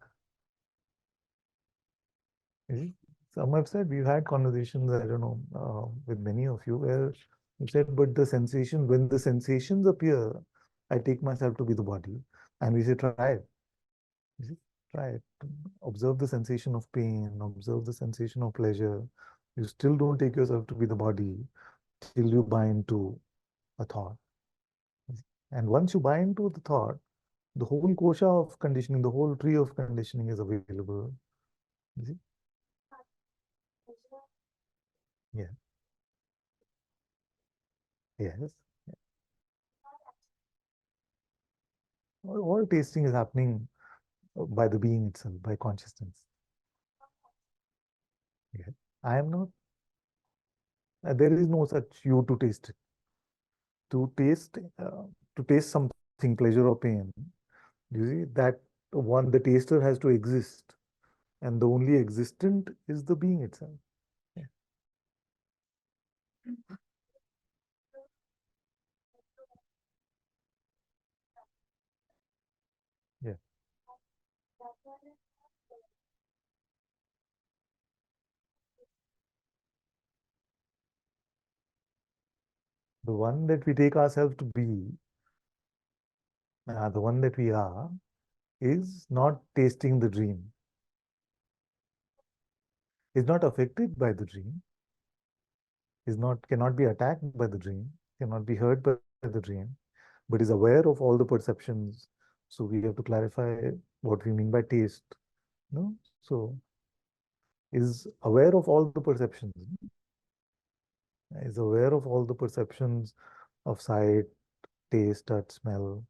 You see? Some have said, we've had conversations, I don't know, with many of you, where you said, but the sensation, when the sensations appear, I take myself to be the body. And we say, try it. You see? Try it. Observe the sensation of pain, observe the sensation of pleasure. You still don't take yourself to be the body till you buy into a thought. And once you buy into the thought, the whole kosha of conditioning, the whole tree of conditioning is available. You see? Yeah. Yes. All tasting is happening by the being itself, by consciousness. Yeah. I am not. There is no such you to taste it. To taste something, pleasure or pain. You see that one, the taster has to exist, and the only existent is the being itself. Yeah. Yeah. The one that we take ourselves to be, the one that we are, is not tasting the dream, is not affected by the dream, cannot be attacked by the dream, cannot be hurt by the dream, but is aware of all the perceptions. So we have to clarify what we mean by taste. No? So is aware of all the perceptions, is aware of all the perceptions of sight, taste, touch, smell,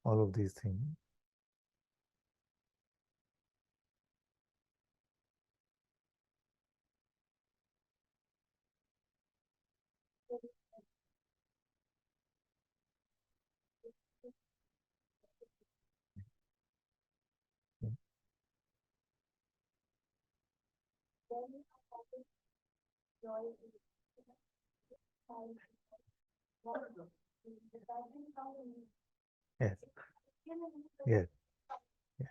all of these things. Yes. Yes. Yes.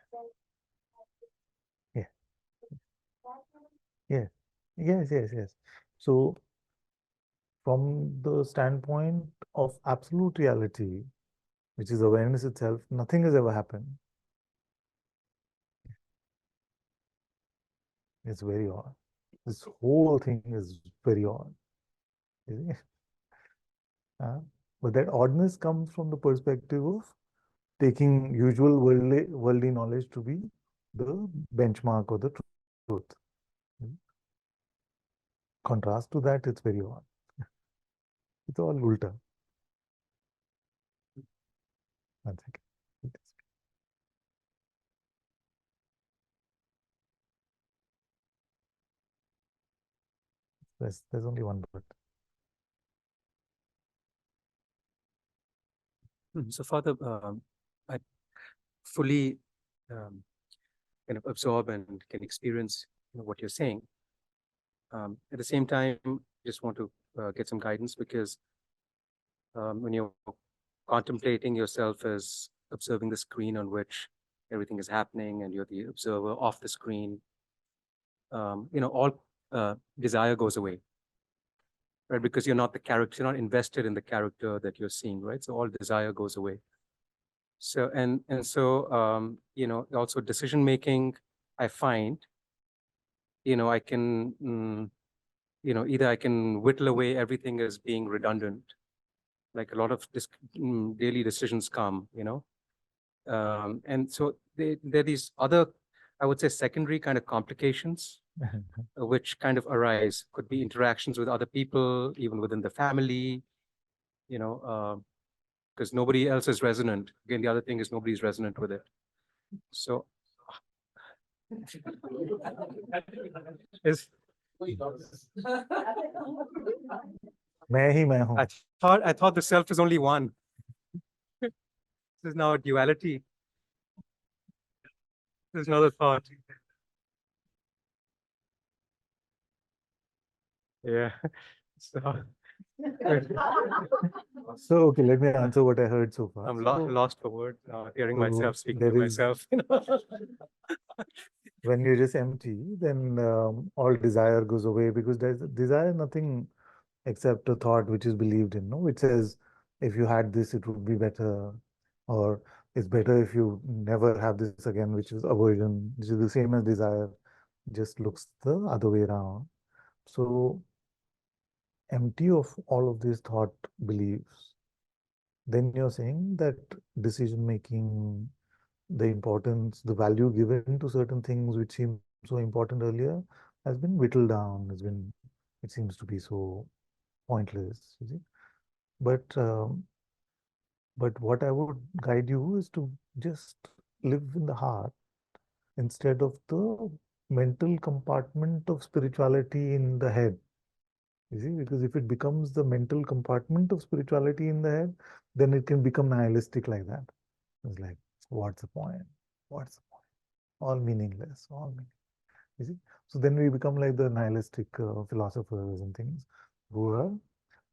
Yes. Yes. Yes. Yes. So from the standpoint of absolute reality, which is awareness itself, nothing has ever happened. It's very odd. This whole thing is very odd. Isn't it? But that oddness comes from the perspective of taking usual worldly knowledge to be the benchmark or the truth. Contrast to that, it's very odd. It's all ulta. One second. There's only one but. So Father, I fully kind of absorb and can experience what you're saying. At the same time, just want to get some guidance, because when you're contemplating yourself as observing the screen on which everything is happening, and you're the observer of the screen, all desire goes away, right? Because you're not the character, you're not invested in the character that you're seeing, right? So all desire goes away. So also decision making, I find, I can either I can whittle away everything as being redundant, like a lot of daily decisions come, and so there are these other, I would say, secondary kind of complications which kind of arise. Could be interactions with other people, even within the family, because nobody else is resonant. Again, the other thing is nobody's resonant with it. So is I thought the self is only one. This is now a duality. There's another thought. Yeah. So okay, let me answer what I heard so far. I'm lost for words, hearing myself speaking to there is- myself. When you're just empty, then all desire goes away, because desire is nothing except a thought which is believed in, no? Which says, if you had this, it would be better, or it's better if you never have this again, which is aversion, which is the same as desire, just looks the other way around. So empty of all of these thought beliefs, then you're saying that decision making, the importance, the value given to certain things which seemed so important earlier has been whittled down, it seems to be so pointless, you see. But what I would guide you is to just live in the heart instead of the mental compartment of spirituality in the head. You see, because if it becomes the mental compartment of spirituality in the head, then it can become nihilistic like that. It's like, what's the point? What's the point? All meaningless, all meaningless. You see? So then we become like the nihilistic philosophers and things who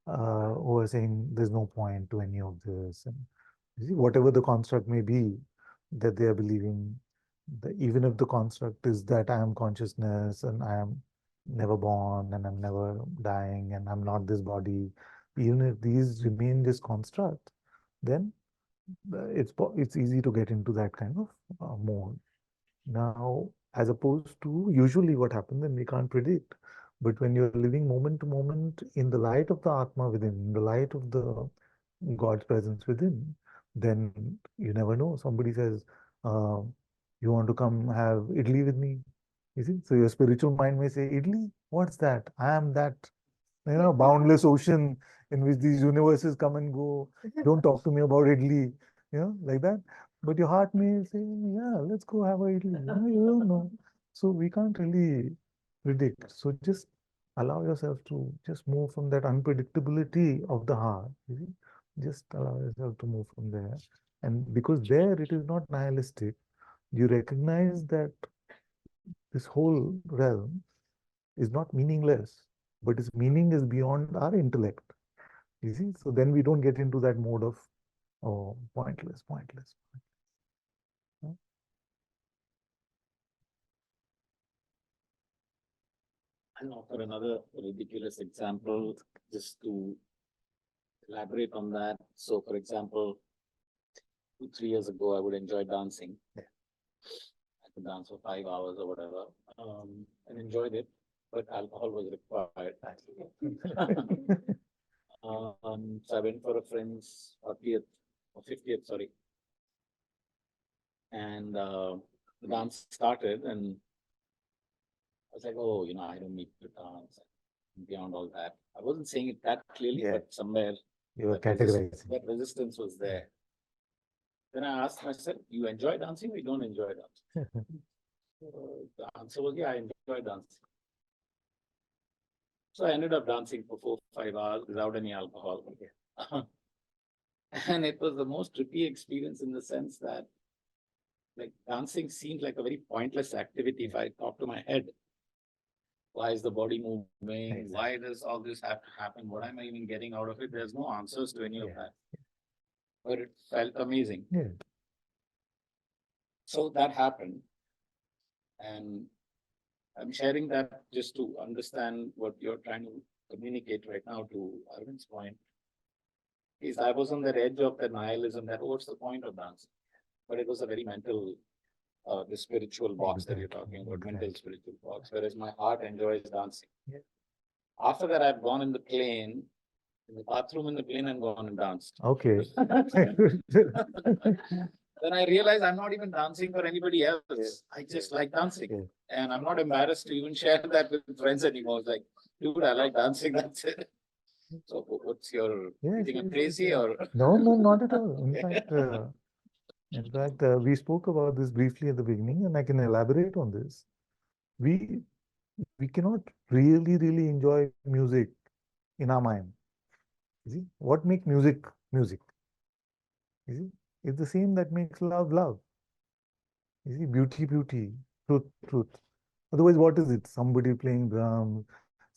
are saying there's no point to any of this. And you see, whatever the construct may be that they are believing, even if the construct is that I am consciousness and I am never born and I'm never dying and I'm not this body, even if these remain this construct, then it's easy to get into that kind of mode. Now, as opposed to usually what happens, and we can't predict, but when you're living moment to moment in the light of the Atma within, in the light of the God's presence within, then you never know. Somebody says, you want to come have idli with me? You see, so your spiritual mind may say, idli? What's that? I am that, boundless ocean in which these universes come and go. Don't talk to me about idli, like that. But your heart may say, yeah, let's go have a idli. You don't know. So we can't really predict. So just allow yourself to just move from that unpredictability of the heart. You see? Just allow yourself to move from there. And because there it is not nihilistic, you recognize that this whole realm is not meaningless, but its meaning is beyond our intellect. You see? So then we don't get into that mode of, oh, pointless, pointless. I'll offer another ridiculous example just to elaborate on that. So, for example, 2-3 years ago, I would enjoy dancing. Yeah. I could dance for 5 hours or whatever, and enjoyed it, but alcohol was required. So I went for a friend's 40th or 50th, sorry. And the dance started, and I was like, oh, I don't need to dance. Beyond all that, I wasn't saying it that clearly, Yeah. but somewhere You were that categorizing. that resistance was there. Then I asked myself, you enjoy dancing or you don't enjoy dancing? The answer was, yeah, I enjoy dancing. So I ended up dancing for 4 or 5 hours without any alcohol. And it was the most trippy experience in the sense that like dancing seemed like a very pointless activity if I talk to my head. Why is the body moving? Exactly. Why does all this have to happen? What am I even getting out of it? There's no answers to any of that. But it felt amazing. Yeah. So that happened. And I'm sharing that just to understand what you're trying to communicate right now to Arvind's point. Is I was on the edge of the nihilism that what's the point of dancing? But it was a very mental, the spiritual box that you're talking about, mental spiritual box, whereas my heart enjoys dancing. Yeah. After that, I've gone in the plane, in the bathroom in the plane and gone and danced. Okay. Then I realized I'm not even dancing for anybody else. I just like dancing. Yeah. And I'm not embarrassed to even share that with friends anymore. It's like, dude, I like dancing, that's it. So what's your, Yes, you think I'm yes, crazy yes. or? No, not at all. In fact, we spoke about this briefly at the beginning, and I can elaborate on this. We cannot really enjoy music in our mind. You see, what makes music music? You see, it's the same that makes love. You see, beauty, truth. Otherwise, what is it? Somebody playing drums,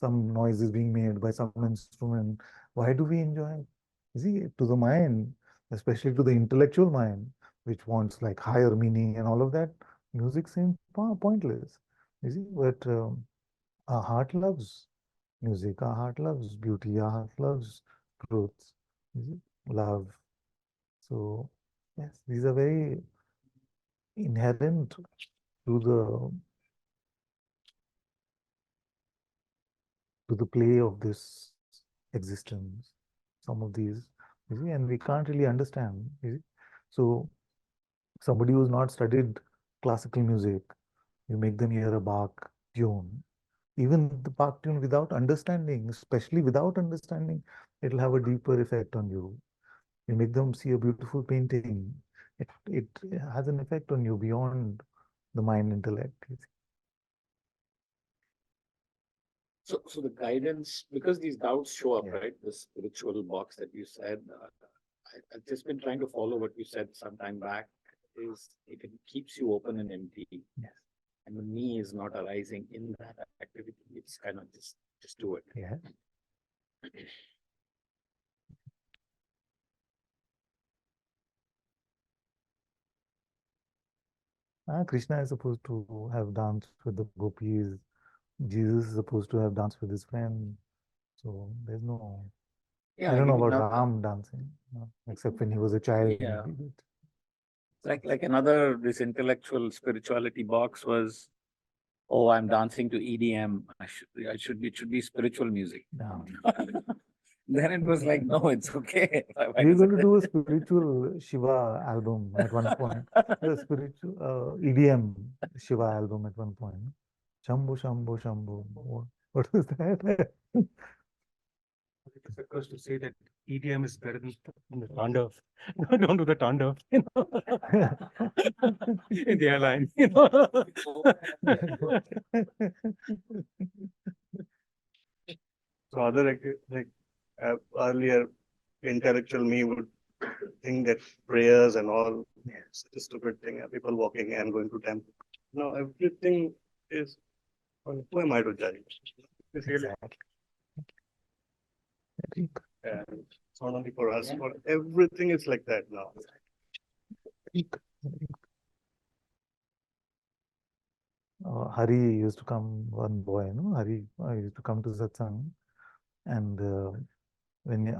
some noise is being made by some instrument. Why do we enjoy it? You see, to the mind, especially to the intellectual mind, which wants like higher meaning and all of that, music seems pointless. You see, but our heart loves music, our heart loves beauty, our heart loves truth, you see, love. So, yes, these are very inherent to the play of this existence, some of these, you see, and we can't really understand, you see. So somebody who's not studied classical music, you make them hear a Bach tune, even the Bach tune without understanding, especially without understanding, it'll have a deeper effect on you. You make them see a beautiful painting, it has an effect on you beyond the mind intellect. You see. So the guidance, because these doubts show up, Yeah. right? The spiritual box that you said, I've just been trying to follow what you said some time back, is if it keeps you open and empty, Yes. and the me is not arising in that activity, it's kind of just do it. Yeah. Krishna is supposed to have danced with the gopis. Jesus is supposed to have danced with his friend. So there's no. Yeah, I don't know about another, Ram dancing, except when he was a child. Yeah. Maybe, but like another, this intellectual spirituality box was, oh, I'm dancing to EDM. It should be spiritual music. no. Then it was like, no, it's okay. Why We're does going to it- do a spiritual Shiva album at one point. The spiritual EDM Shiva album at one point. Shambhu, Shambhu, Shambhu. What is that? It occurs to say that EDM is better than the Tandav. Don't do the Tandav, in the airline, So other like earlier intellectual me would think that prayers and all such a stupid thing. People walking and going to temple. No, everything is. Who am I to judge? It's really, Exactly. and it's not only for us, for everything is like that now. Hari used to come, one boy, Hari used to come to Satsang, and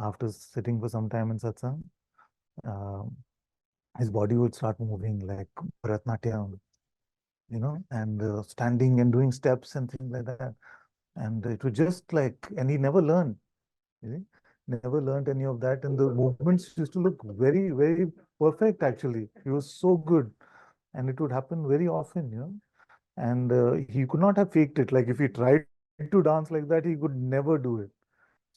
after sitting for some time in Satsang, his body would start moving like Bharatnatyam, and standing and doing steps and things like that. And it was just like, and he never learned, never learned any of that. And the movements used to look very perfect, actually. He was so good. and it would happen very often, you know. And he could not have faked it. Like if he tried to dance like that, he could never do it.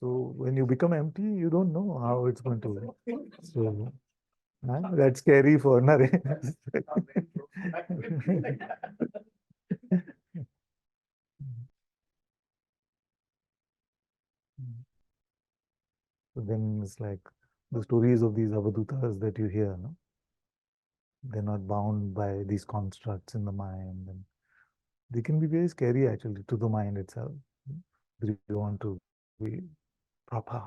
So when you become empty, you don't know how it's going to work. So that's scary for Naresh. So then it's like the stories of these avadutas that you hear, no? They're not bound by these constructs in the mind, and they can be very scary actually to the mind itself. Do you want to be proper?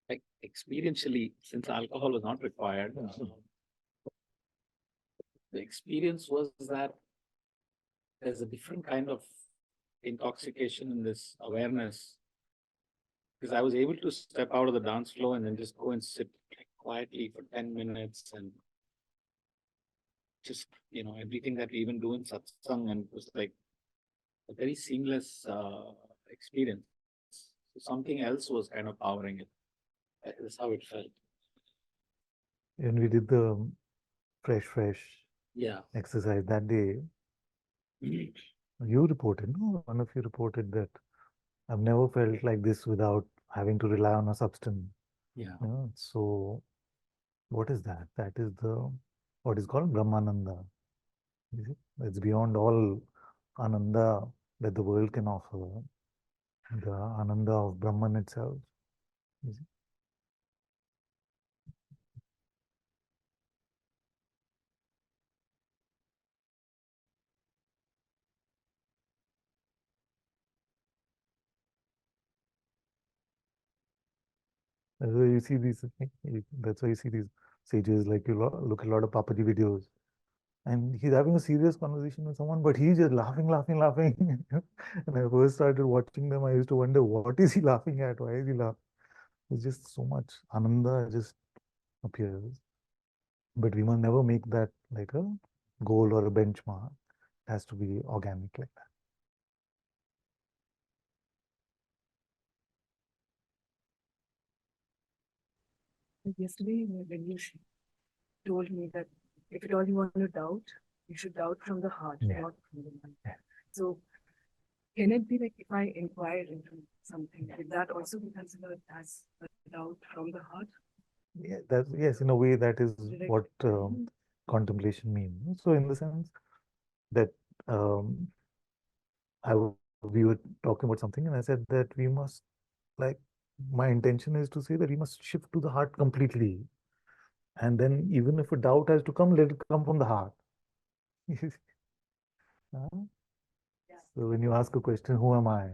Like experientially, since alcohol was not required, the experience was that there's a different kind of intoxication in this awareness. Because I was able to step out of the dance floor and then just go and sit like, quietly for 10 minutes and just, you know, everything that we even do in satsang, and it was like a very seamless experience. So something else was kind of powering it. That's how it felt. And we did the fresh Yeah. exercise that day. You reported, no? One of you reported that I've never felt like this without having to rely on a substance. Yeah. You know? So what is that? That is the what is called Brahmananda. You see? It's beyond all Ananda that the world can offer. The Ananda of Brahman itself. You see? That's why you see these. That's why you see these sages. Like you look at a lot of Papaji videos, and he's having a serious conversation with someone, but he's just laughing. And I first started watching them, I used to wonder, what is he laughing at? Why is he laughing? It's just so much Ananda just appears. But we must never make that like a goal or a benchmark. It has to be organic like that. Yesterday, when you told me that if at all you want to doubt, you should doubt from the heart, not from the mind. Yeah. So, can it be like if I inquire into something, would that also be considered as a doubt from the heart? Yeah, that's yes, in a way that is what contemplation means. So in the sense that we were talking about something, and I said that we must, like, my intention is to say that we must shift to the heart completely, and then even if a doubt has to come, let it come from the heart. So when you ask a question, who am I?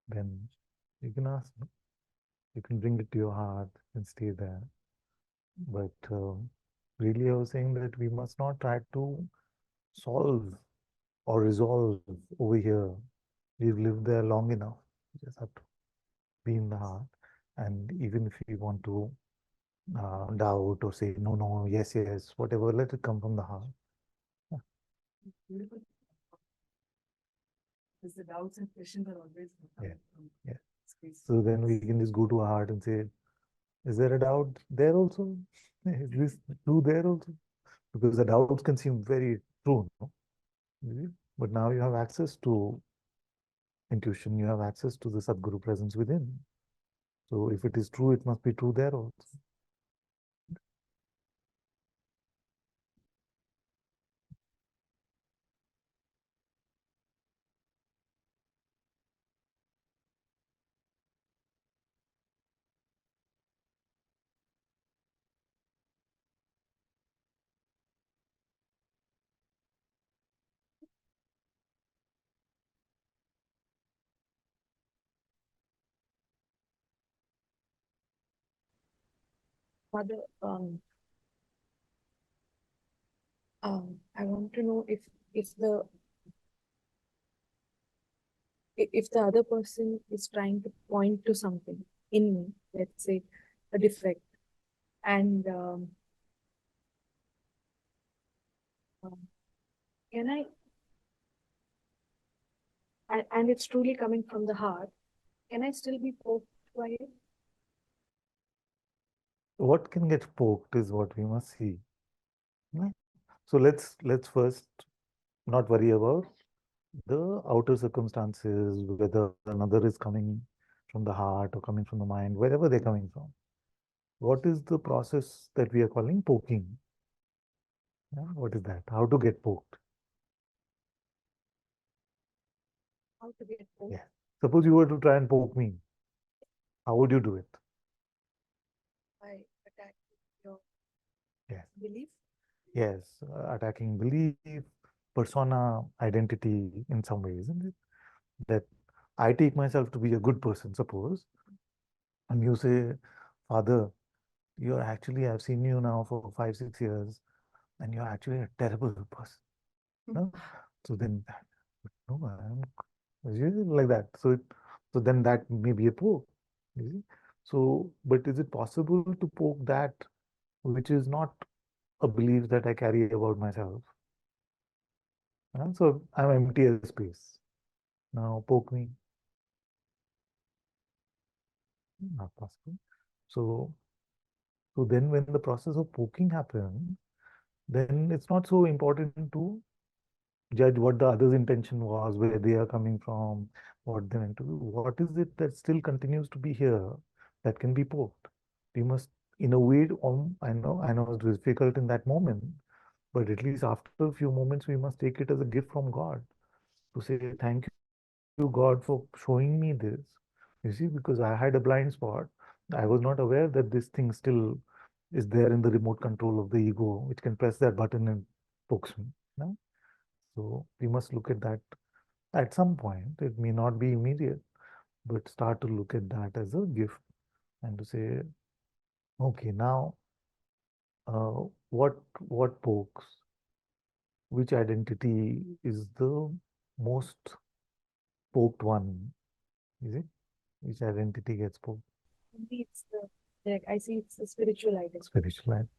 Then you can ask, you can bring it to your heart and stay there. But really, I was saying that we must not try to solve or resolve over here. We've lived there long enough. We just have to be in the heart. And even if you want to doubt or say no, no, yes, yes, whatever, let it come from the heart. Beautiful. Because the doubts and questions are always Yeah. Yeah. space. So then we can just go to our heart and say, is there a doubt there also? Is this true there also? Because the doubts can seem very true, no? But now you have access to intuition, you have access to the Sadguru presence within. So if it is true, it must be true there also. Father, I want to know if the other person is trying to point to something in me, let's say a defect, And can I, and it's truly coming from the heart, can I still be poked by it? What can get poked is what we must see. Right? So let's first not worry about the outer circumstances, whether another is coming from the heart or coming from the mind, wherever they're coming from. What is the process that we are calling poking? Yeah, what is that? How to get poked? How to get poked? Yeah. Suppose you were to try and poke me. How would you do it? By attacking your Yes. belief? Yes, attacking belief, persona, identity in some ways, isn't it? That I take myself to be a good person, suppose, and you say, Father, you're actually, I've seen you now for 5, 6 years, and you're actually a terrible person. No? So then, no, I'm like that. So then that may be a poke. You see? So, but is it possible to poke that which is not a belief that I carry about myself? So I'm empty as space. Now poke me. Not possible. So then when the process of poking happens, then it's not so important to judge what the other's intention was, where they are coming from, what they meant to do. What is it that still continues to be here that can be poked? We must, in a way, I know it's difficult in that moment, but at least after a few moments, we must take it as a gift from God to say, thank you, God, for showing me this. You see, because I had a blind spot. I was not aware that this thing still is there in the remote control of the ego, which can press that button and pokes me. No? So we must look at that at some point. It may not be immediate, but start to look at that as a gift and to say, okay, now what pokes? Which identity is the most poked one? Is it? Which identity gets poked? Maybe it's like I see it's a spiritual identity. Spiritual identity.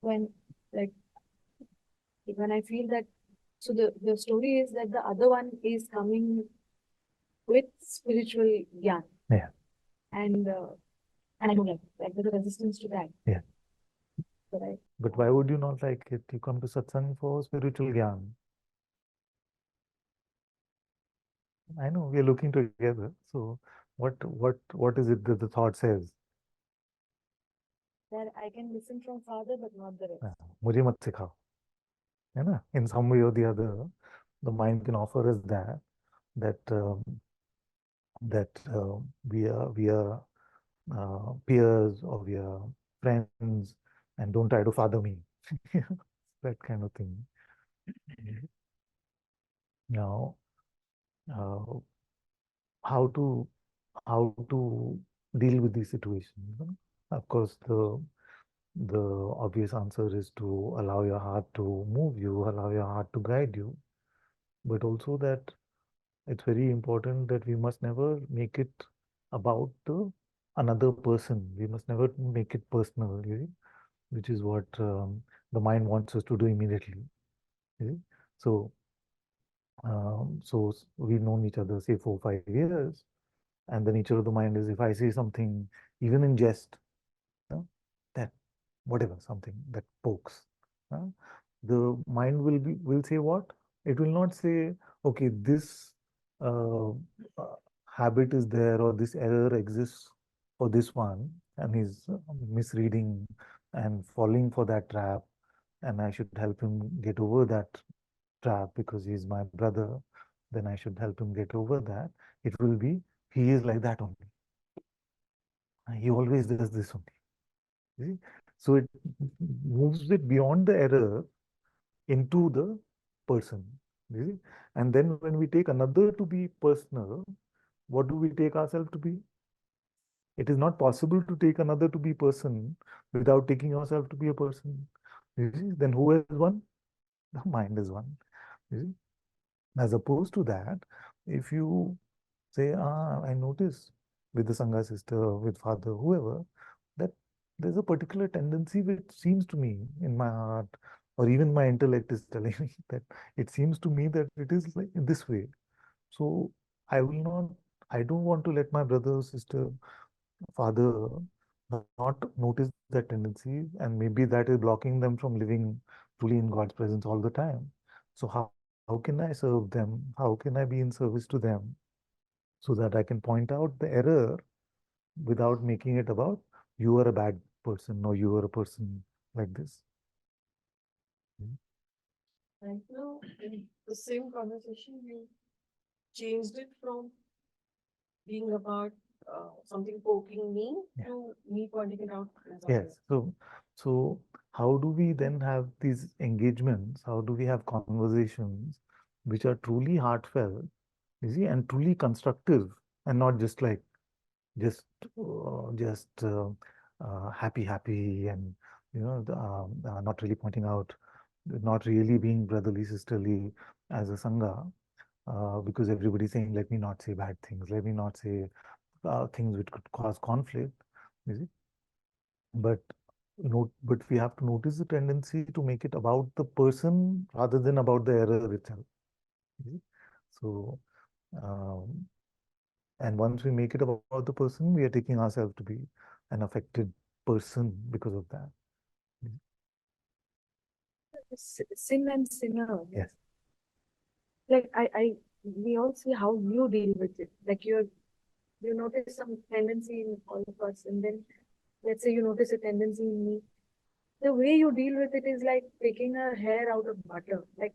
When like when I feel that, so the story is that the other one is coming with spiritual gyan. Yeah. And I don't like there's a resistance to that. Yeah. But why would you not like it? You come to satsang for spiritual gyan. I know we are looking together. So what is it that the thought says? that I can listen from Father, but not the rest. मुझे मत सिखाओ. है ना? In some way or the other, the mind can offer us that we are peers or we are friends, and don't try to father me. That kind of thing. Now, how to deal with these situations? Of course, the obvious answer is to allow your heart to move you, allow your heart to guide you, but also that it's very important that we must never make it about another person. We must never make it personal, which is what the mind wants us to do immediately. So, we've known each other, say, 4, 5 years, and the nature of the mind is if I say something, even in jest, that whatever, something that pokes, the mind will say what? It will not say, okay, this uh, habit is there or this error exists for this one, and he's misreading and falling for that trap, and I should help him get over that trap because he's my brother. Then I should help him get over that. It will be, he is like that only. He always does this only. See? So it moves it beyond the error into the person. See? And then when we take another to be personal, what do we take ourselves to be? It is not possible to take another to be person without taking yourself to be a person. You see? Then who is one? The mind is one. You see? As opposed to that, if you say, I notice with the Sangha sister, with father, whoever, there's a particular tendency which seems to me in my heart, or even my intellect is telling me that it seems to me that it is like in this way. So I will not, I don't want to let my brother, sister, father not notice that tendency, and maybe that is blocking them from living truly in God's presence all the time. So how can I serve them? How can I be in service to them so that I can point out the error without making it about you are a bad person or you are a person like this? Right now, in the same conversation, you changed it from being about something poking me to me pointing it out. As Yes. So how do we then have these engagements? How do we have conversations which are truly heartfelt, you see, and truly constructive, and not just like just happy, and not really pointing out, not really being brotherly, sisterly as a sangha, because everybody's saying, let me not say bad things, let me not say things which could cause conflict, you see. But but we have to notice the tendency to make it about the person rather than about the error itself. You see? So, and once we make it about the person, we are taking ourselves to be an affected person because of that. Sin and sinner. Yes. Like we all see how you deal with it. Like you notice some tendency in all of us, and then let's say you notice a tendency in me. The way you deal with it is like taking a hair out of butter, like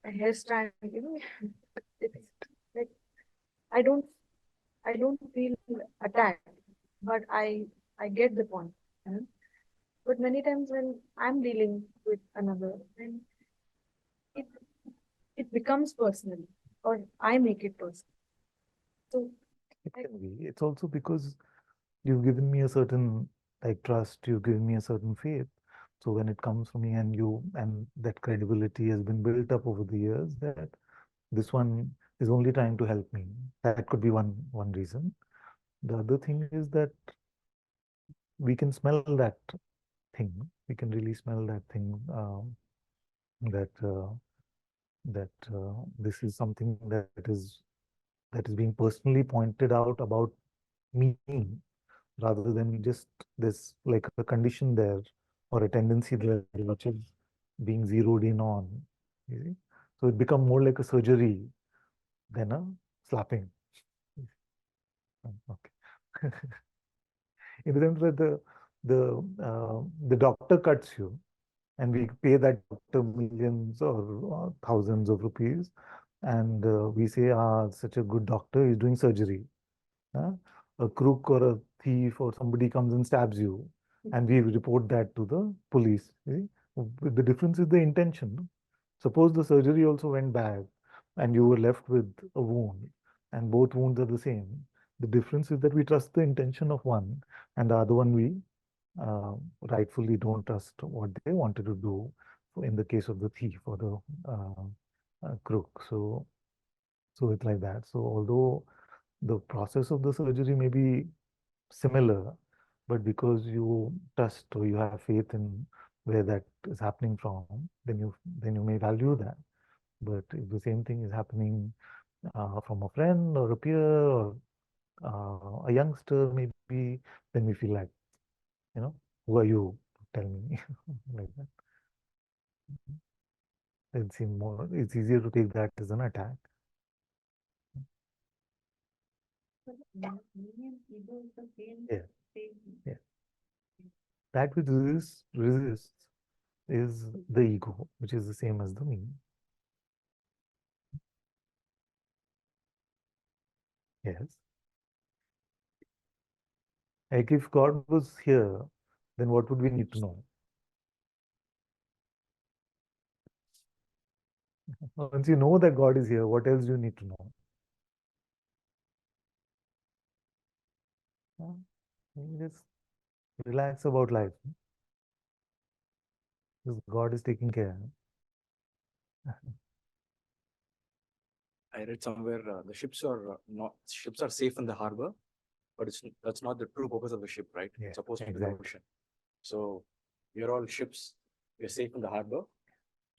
a hair strand. It's like I don't feel attacked, but I get the point. But many times when I'm dealing with another, then it it becomes personal, or I make it personal. So It can be. It's also because you've given me a certain like trust, you've given me a certain faith. So when it comes from me and that credibility has been built up over the years, that this one is only trying to help me. That could be one reason. The other thing is that we can smell that thing. We can really smell that thing, that this is something that is being personally pointed out about me, rather than just this like a condition there or a tendency there which is being zeroed in on. You see? So it become more like a surgery than a slapping. Okay. In the sense that the doctor cuts you, and we pay that doctor millions or thousands of rupees, and we say, such a good doctor is doing surgery. A crook or a thief or somebody comes and stabs you, and we report that to the police. See? The difference is the intention. Suppose the surgery also went bad, and you were left with a wound, and both wounds are the same. The difference is that we trust the intention of one, and the other one we rightfully don't trust what they wanted to do. In the case of the thief or the crook, so it's like that. So although the process of the surgery may be similar, but because you trust or you have faith in where that is happening from, then you may value that. But if the same thing is happening from a friend or a peer or a youngster, maybe, then we feel like, who are you to tell me like that? It's easier to take that as an attack. Yeah. Yeah. That which resists is the ego, which is the same as the me. Yes. Like if God was here, then what would we need to know? Once you know that God is here, what else do you need to know? You just relax about life. Because God is taking care. I read somewhere the ships are safe in the harbor, but that's not the true purpose of the ship, right? Yeah, It's supposed to be in the exactly. ocean. So we are all ships. We are safe in the harbor,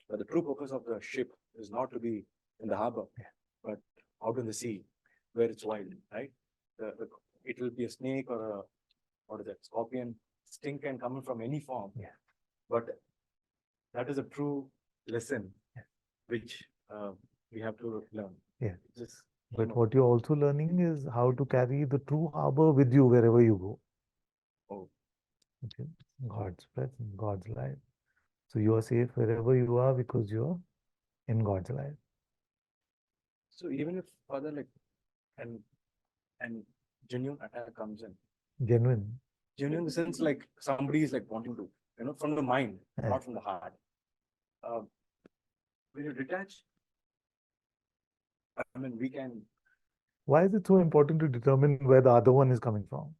but the true purpose of the ship is not to be in the harbor, but out in the sea, where it's wild, right? It will be a snake or a what is that scorpion. Sting can come in from any form, but that is a true lesson, which we have to learn. Yeah. Just, But what you're also learning is how to carry the true harbor with you wherever you go. Oh. Okay. God's presence, God's light. So you are safe wherever you are because you're in God's light. So even if further like and genuine attack comes in, Genuine. genuine in the sense like somebody is like wanting to, from the mind, Yeah. not from the heart. When you detach, I mean, we can. Why is it so important to determine where the other one is coming from?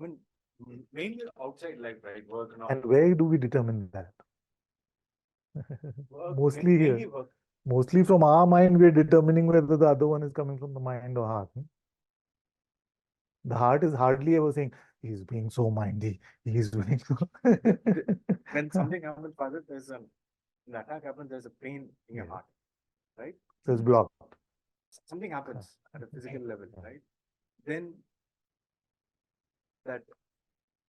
I mean, mainly outside life, right? Work and all. And where do we determine that? Work, Mostly mainly here. work. Mostly from our mind, we're determining whether the other one is coming from the mind or heart. The heart is hardly ever saying, he's being so mindy, he's doing so. When something happens, Father, there's an attack happens, there's a pain in your heart, right? So it's blocked. Something happens at a physical level, right? Then that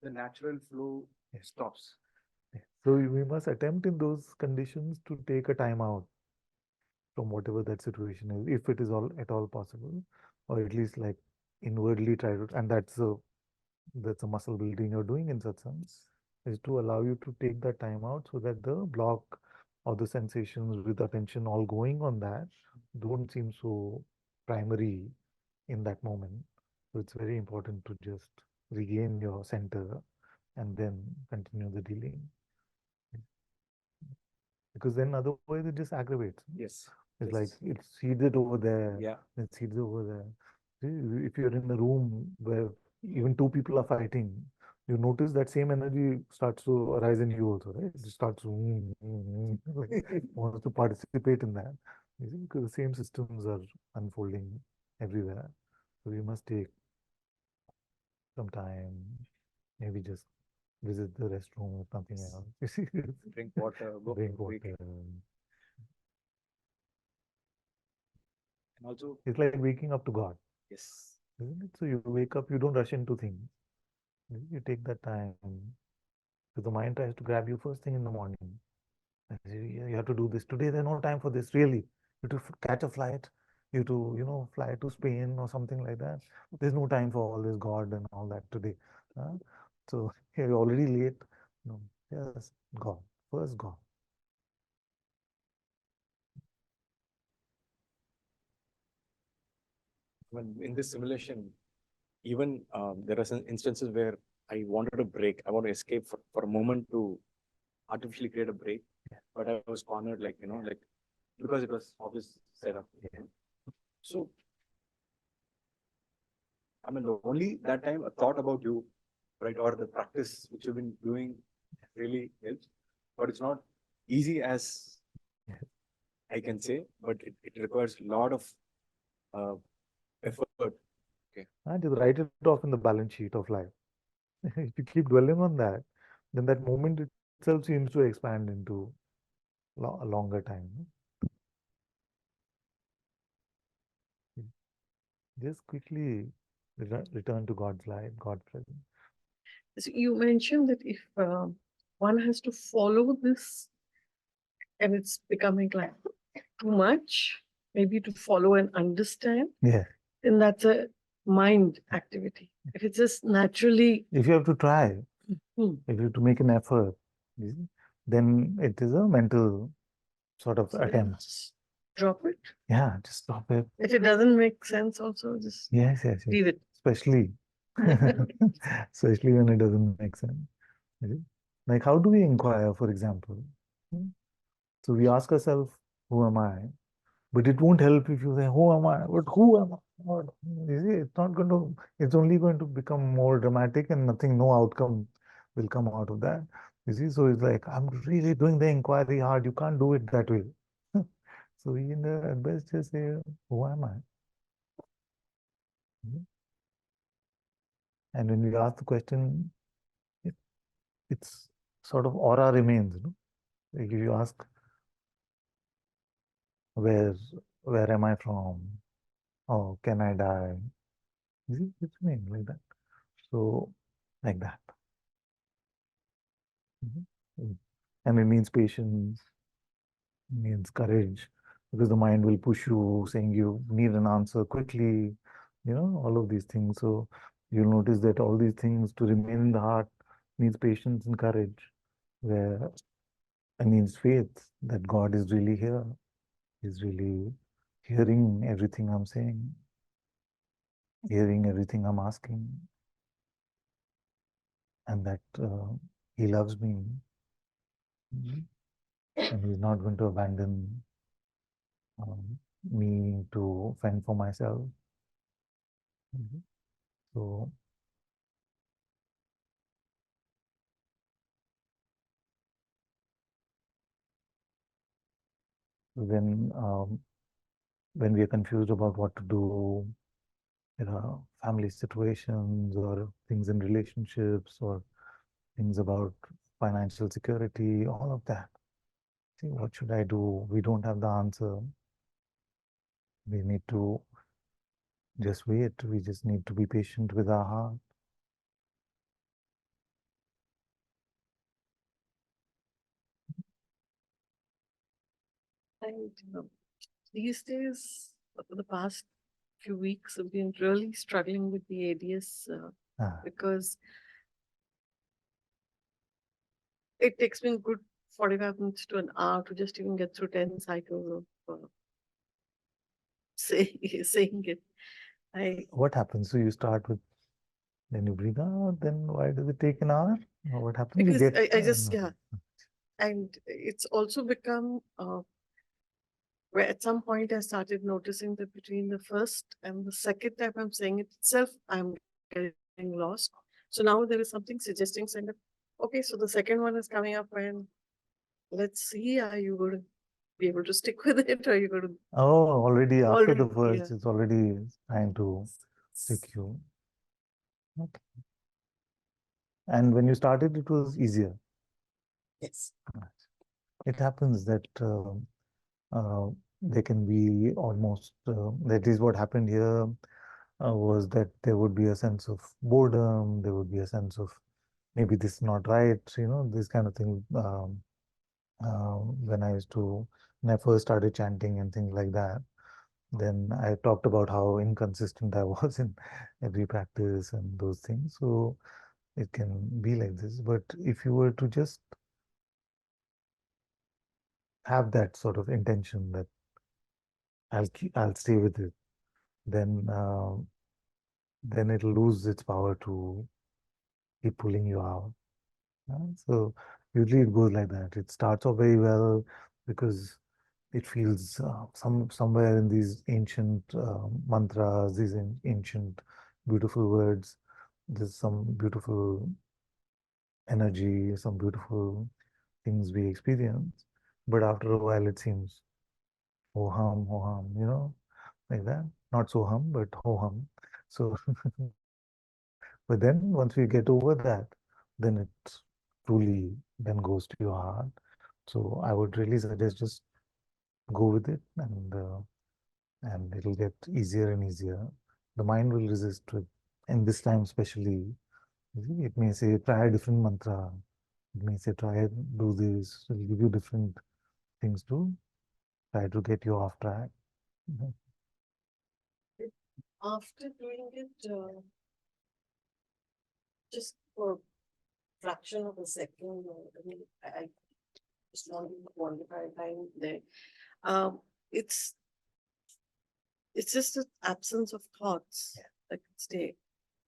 the natural flow stops. So we must attempt in those conditions to take a time out from whatever that situation is, if it is at all possible, or at least like inwardly try to, and that's a muscle building you're doing in satsang, is to allow you to take that time out so that the block or the sensations with attention all going on that don't seem so primary in that moment. So it's very important to just regain your center and then continue the dealing. Because then otherwise it just aggravates. Yes. It's like it's seeded over there. Yeah. It's seeded over there. See, if you're in a room where even two people are fighting, you notice that same energy starts to arise in you also, right? It starts to like, wants to participate in that. You see, because the same systems are unfolding everywhere. So we must take some time, maybe just visit the restroom or something else. Drink water, go Drink for a water. week. And also, it's like waking up to God. Yes. Isn't it? So you wake up, you don't rush into things. You take that time. So the mind tries to grab you first thing in the morning. You have to do this. Today there's no time for this, really. You have to catch a flight. You have to, fly to Spain or something like that. There's no time for all this God and all that today. So you're already late. No, yes, God. First God. when in this simulation, even there are some instances where I wanted a break. I want to escape for a moment to artificially create a break, but I was cornered, like because it was obvious setup. So, I mean, only that time a thought about you, right, or the practice which you've been doing really helps, but it's not easy as I can say, but it requires a lot of effort. Okay. And just write it off in the balance sheet of life. If you keep dwelling on that, then that moment itself seems to expand into a longer time. Just quickly return to God's light, God's presence. So you mentioned that if one has to follow this and it's becoming like too much, maybe to follow and understand, then that's a mind activity. If it's just naturally. If you have to try, if you have to make an effort, then it is a mental sort of attempt. Just drop it. Yeah, just stop it. If it doesn't make sense, also just Yes. leave it. Especially when it doesn't make sense. Like, how do we inquire, for example? So we ask ourselves, who am I? But it won't help if you say, who am I? But who am I? What? You see, it's only going to become more dramatic and no outcome will come out of that. You see, so it's like, I'm really doing the inquiry hard. You can't do it that way. So we at best just say, who am I? And when we ask the question, its sort of aura remains, you know. Like if you ask, where am I from? Oh, can I die? You see, it's remains like that. So, like that. And it means patience, it means courage, because the mind will push you, saying you need an answer quickly, you know, all of these things. So you'll notice that all these things to remain in the heart means patience and courage, where it means faith that God is really here, is really hearing everything I'm saying, hearing everything I'm asking, and that He loves me, and He's not going to abandon me to fend for myself. So when we are confused about what to do, you know, family situations or things in relationships or things about financial security, all of that. See, what should I do? We don't have the answer. We need to just wait. We just need to be patient with our heart. And these days, the past few weeks, I've been really struggling with the ADS because it takes me a good 45 minutes to an hour to just even get through 10 cycles of saying it. What happens? So you start with, then you breathe out, then why does it take an hour? Or what happens? Because You get, I just, yeah. And it's also become where at some point I started noticing that between the first and the second time I'm saying it itself, I'm getting lost. So now there is something suggesting saying that, okay, so the second one is coming up and let's see, are you going to be able to stick with it, or are you going to? oh, already after the Already, first, it's already trying to stick you. Okay. And when you started, it was easier. Yes. It happens that there can be almost, that is what happened here, was that there would be a sense of boredom, there would be a sense of maybe this is not right, you know, this kind of thing. When I first started chanting and things like that, then I talked about how inconsistent I was in every practice and those things. So it can be like this. But if you were to just have that sort of intention that I'll stay with it, then it'll lose its power to keep pulling you out. So usually it goes like that. It starts off very well because it feels somewhere in these ancient mantras, these ancient beautiful words, there's some beautiful energy, some beautiful things we experience. But after a while, it seems ho hum, you know, like that. Not so hum, but ho hum. So, but then once we get over that, then it truly then goes to your heart. So I would really suggest just go with it, and it'll get easier and easier. The mind will resist it, and this time especially, it may say try a different mantra. It may say try do this. It'll give you different things to try to get you off track. After doing it, just for fraction of a second, I mean, I just want to quantify time there. It's just an absence of thoughts that can stay,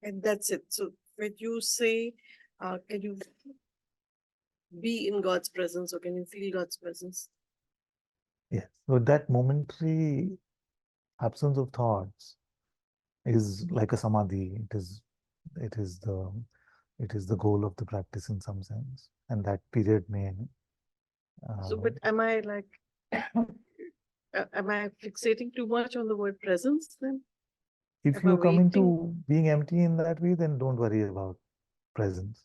and that's it. So when you say, can you be in God's presence, or can you feel God's presence? Yes. So that momentary absence of thoughts is like a samadhi. It is the goal of the practice in some sense, and that period may. So, but am I like, am I fixating too much on the word presence then? If Am I you come into waiting? being empty in that way, then don't worry about presence.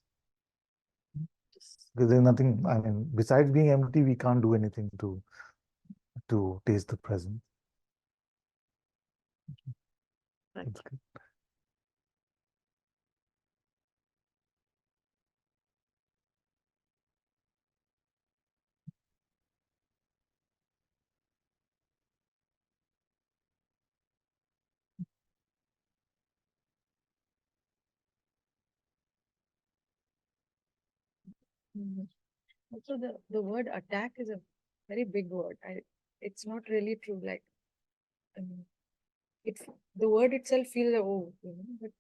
Because there's nothing, I mean, besides being empty, we can't do anything to taste the present. That's good. Also, the word attack is a very big word. It's not really true. Like, it's the word itself feels but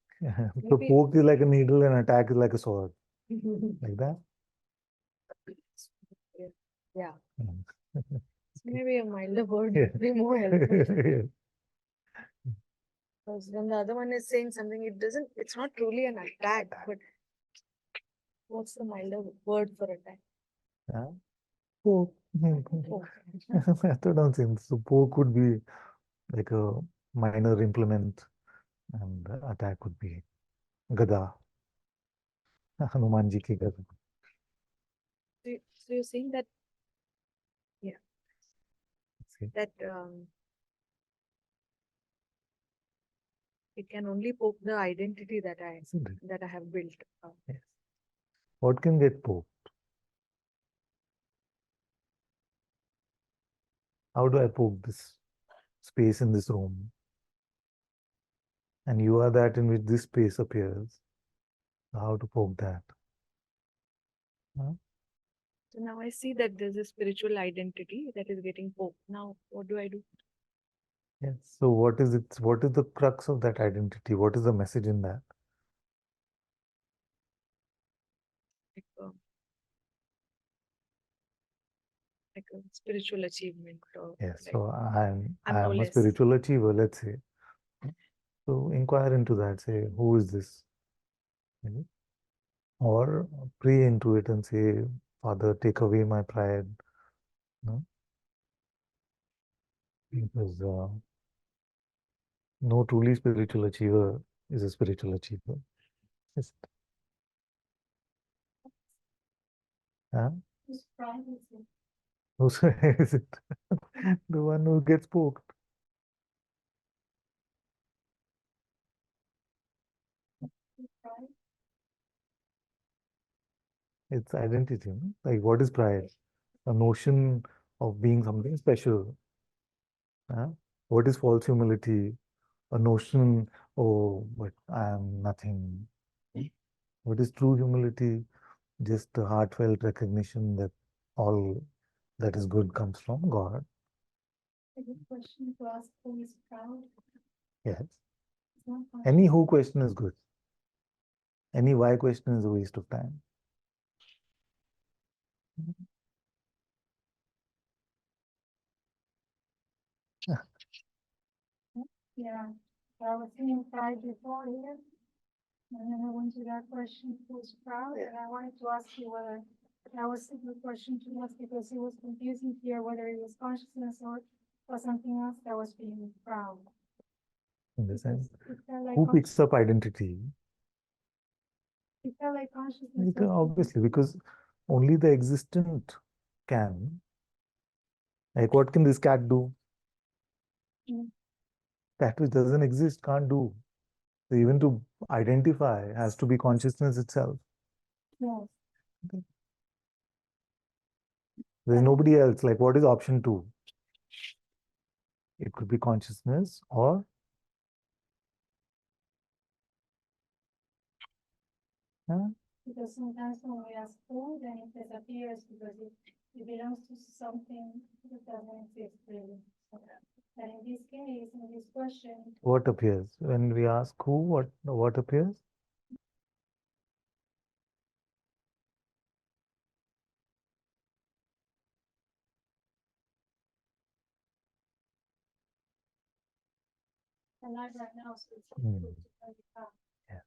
So maybe poke is like a needle and attack is like a sword. Like that? yeah. Mm. So maybe a milder word Yeah. would be more helpful. Yeah. Because when the other one is saying something, it's not truly an attack, but what's the milder word for attack? Yeah. Poke. Poke. That's what I'm saying. So poke would be like a minor implement, and attack would be gada. Hanuman ji ki gada. So you're saying that, yeah, See? that it can only poke the identity that Isn't it? I have built. Yes. What can get poked? How do I poke this space in this room? And you are that in which this space appears. How to poke that? Huh? So now I see that there's a spiritual identity that is getting poked. Now, what do I do? Yes. So what is it? What is the crux of that identity? What is the message in that? Like a spiritual achievement. Or Yes. like, So I'm I no am a less. spiritual achiever, let's say. So inquire into that. Say, who is this? Mhm. Or pray into it and say, Father, take away my pride. No? Because no truly spiritual achiever is a spiritual achiever. Yes. Huh? Whose pride is it? Whose is it? The one who gets poked. Whose pride? It's identity. No? Like, what is pride? A notion of being something special. Huh? What is false humility? A notion, oh, but I am nothing. What is true humility? Just a heartfelt recognition that all that is good comes from God. A good question to ask who is proud. Yes. It's not Any conscious. who question is good. Any why question is a waste of time. Yeah, I was seeing pride before here. And then I went to that question, who's proud? And I wanted to ask you whether that was a good question to ask because it was confusing here whether it was consciousness or something else that was being proud. In the sense, It felt like who picks up identity? it felt like consciousness. Because obviously, because only the existent can. Like, what can this cat do? Mm. That which doesn't exist can't do. So even to identify has to be consciousness itself. Yes. Okay. There's nobody else. Like, what is option two? It could be consciousness or Because sometimes when we ask who, then it disappears because it belongs to something that doesn't exist really. So, but in this case, in this question, what appears? When we ask who, what appears? and not right now, so it's Hmm. difficult to clarify. Yeah.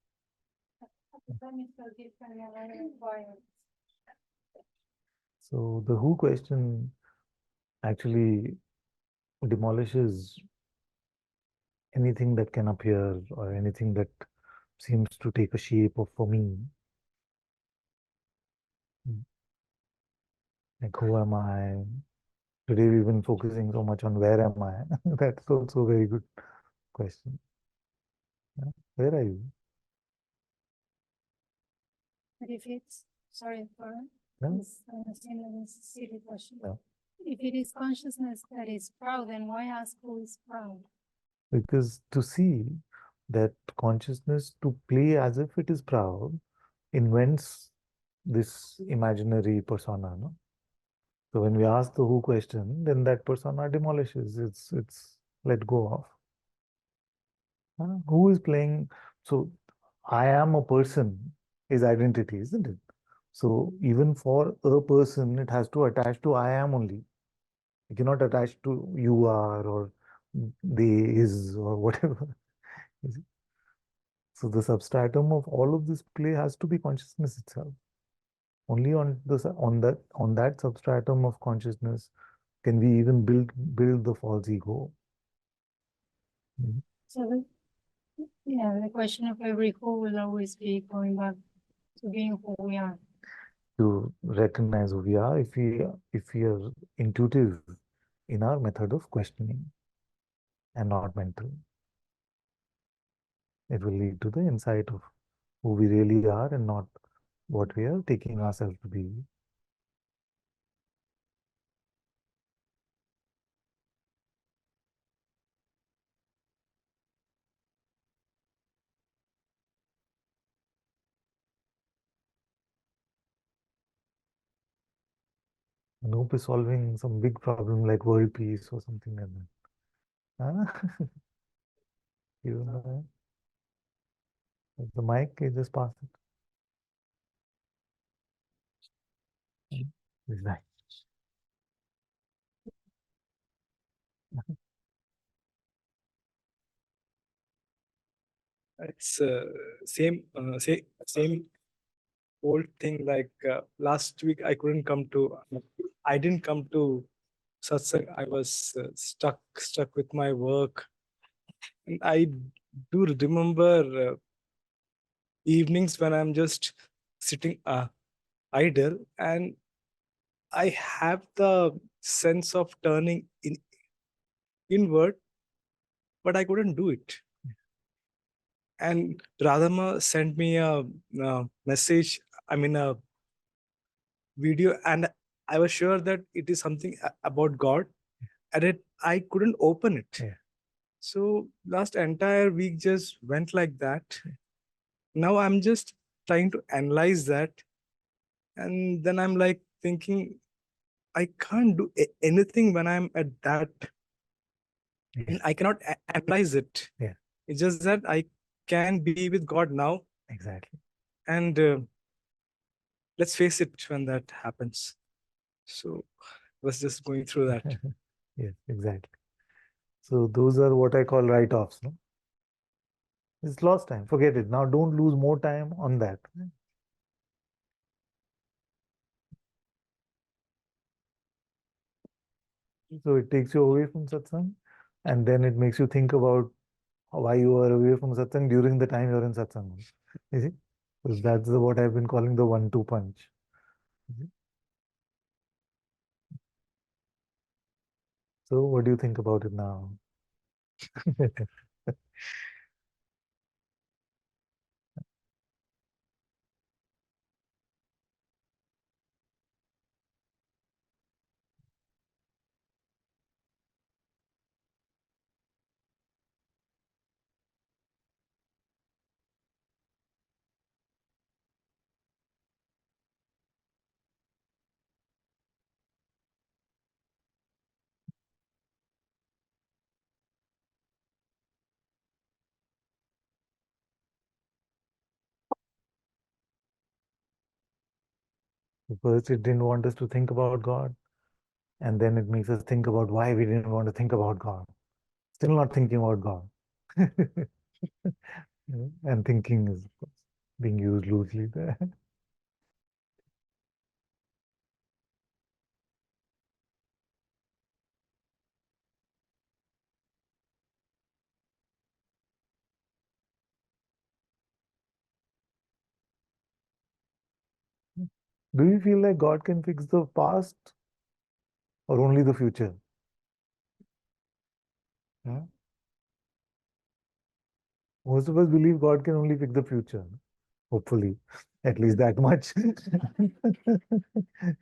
At the time it's so different and I require. So the who question actually demolishes anything that can appear or anything that seems to take a shape of for me. Like, who am I? Today we've been focusing so much on where am I? That's also a very good question. Yeah? Where are you? But if it's, sorry for No? this, I understand that it's a silly question. No. If it is consciousness that is proud, then why ask who is proud? Because to see that consciousness to play as if it is proud invents this imaginary persona, no? So when we ask the who question, then that persona demolishes. It's let go of. Who is playing? So I am a person is identity, isn't it? So even for a person, it has to attach to I am only. It cannot attach to you are or they is or whatever. So the substratum of all of this play has to be consciousness itself. Only on that substratum of consciousness can we even build the false ego. So the question of every who will always be going back to being who we are. To recognize who we are, if we are intuitive in our method of questioning and not mental, it will lead to the insight of who we really are and not what we are taking ourselves to be. I hope we're solving some big problem like world peace or something like that. You know, the mic, you just pass it. It's like, It's same old thing. Like last week, I didn't come to Satsang. I was stuck with my work, and I do remember evenings when I'm just sitting idle, and I have the sense of turning inward, but I couldn't do it. And Radhama sent me a message, I mean a video, and I was sure that it is something about God, and I couldn't open it. Yeah. So last entire week just went like that. Now I'm just trying to analyze that, and then I'm like thinking, I can't do anything when I'm at that. Yeah. I cannot analyze it. Yeah. It's just that I can be with God now. Exactly. And let's face it when that happens. So I was just going through that. Yes, exactly. So those are what I call write-offs, no? It's lost time. Forget it. Now don't lose more time on that. So it takes you away from satsang, and then it makes you think about why you are away from satsang during the time you're in satsang. You see? So that's what I've been calling the 1-2 punch. So what do you think about it now? First, it didn't want us to think about God, and then it makes us think about why we didn't want to think about God. Still not thinking about God. And thinking is, of course, being used loosely there. Do you feel like God can fix the past or only the future? Huh? Most of us believe God can only fix the future. Hopefully, at least that much.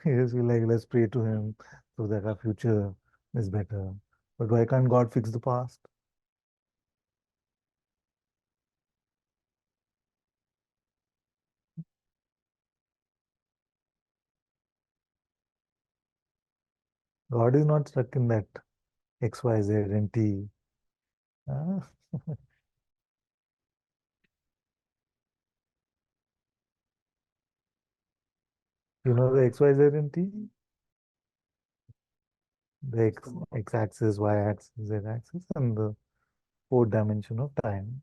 Yes, we like, let's pray to Him so that our future is better. But why can't God fix the past? God is not stuck in that X, Y, Z and T. Ah. You know the X, Y, Z and T? The X-axis, Y-axis, Z-axis, and the fourth dimension of time.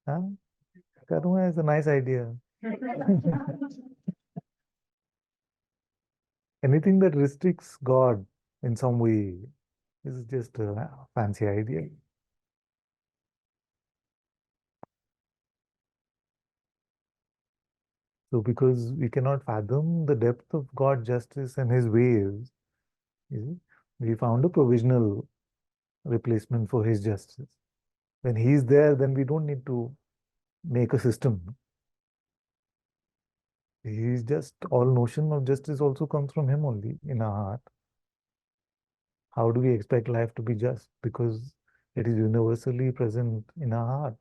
Huh? Karma is a nice idea. Anything that restricts God in some way is just a fancy idea. So because we cannot fathom the depth of God's justice and His ways, we found a provisional replacement for His justice. When He's there, then we don't need to make a system. He's just, all notion of justice also comes from Him only in our heart. How do we expect life to be just? Because it is universally present in our heart.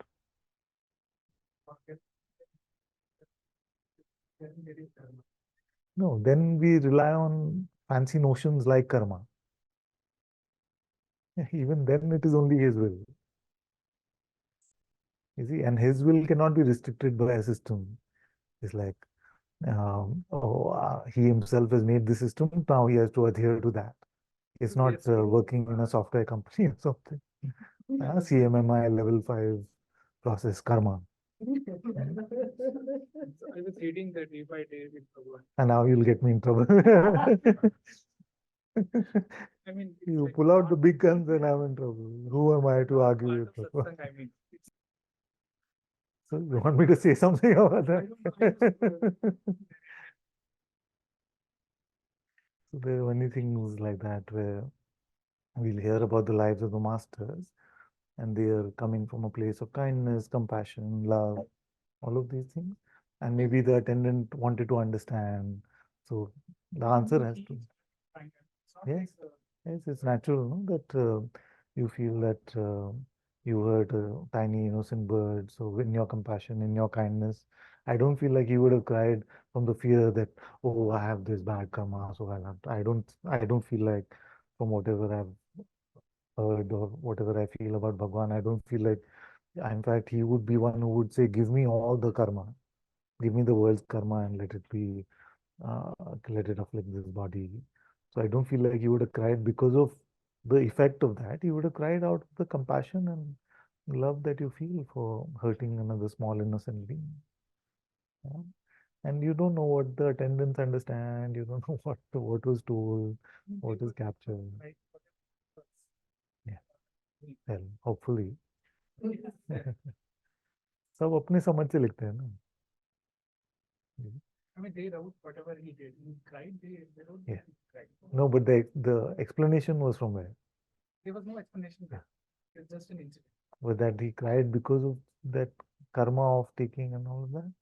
No, then we rely on fancy notions like karma. Even then it is only His will. You see, and His will cannot be restricted by a system. It's like, He Himself has made the system, now He has to adhere to that. It's not working in a software company or something. CMMI level 5 process karma. I was reading that day by day with Bhagwan. And now you'll get me in trouble. I mean, you pull out the big guns and I'm in trouble. Who am I to argue with? Satsang, I mean, So you want me to say something about that? So there are many things like that where we'll hear about the lives of the masters, and they are coming from a place of kindness, compassion, love, all of these things. And maybe the attendant wanted to understand. So the answer has to. Yes, yes, it's natural, no? That you feel that you hurt a tiny innocent bird. So in your compassion, in your kindness, I don't feel like you would have cried from the fear that, oh, I have this bad karma, so I'll have to. I don't feel like, from whatever I've heard or whatever I feel about Bhagwan, I don't feel like, in fact, he would be one who would say, give me all the karma, give me the world's karma and let it be, let it afflict this body. So I don't feel like he would have cried because of the effect of that. He would have cried out of the compassion and love that you feel for hurting another small innocent being. Yeah? And you don't know what the attendants understand. You don't know what was told, what is captured. Yeah. Well, hopefully. सब अपने समझ से लिखते हैं ना. I mean, they wrote whatever he did. He cried, they wrote Yeah. he cried. No, but the explanation was from where? There was no explanation there. It's just an incident. Was that he cried because of that karma of taking and all of that?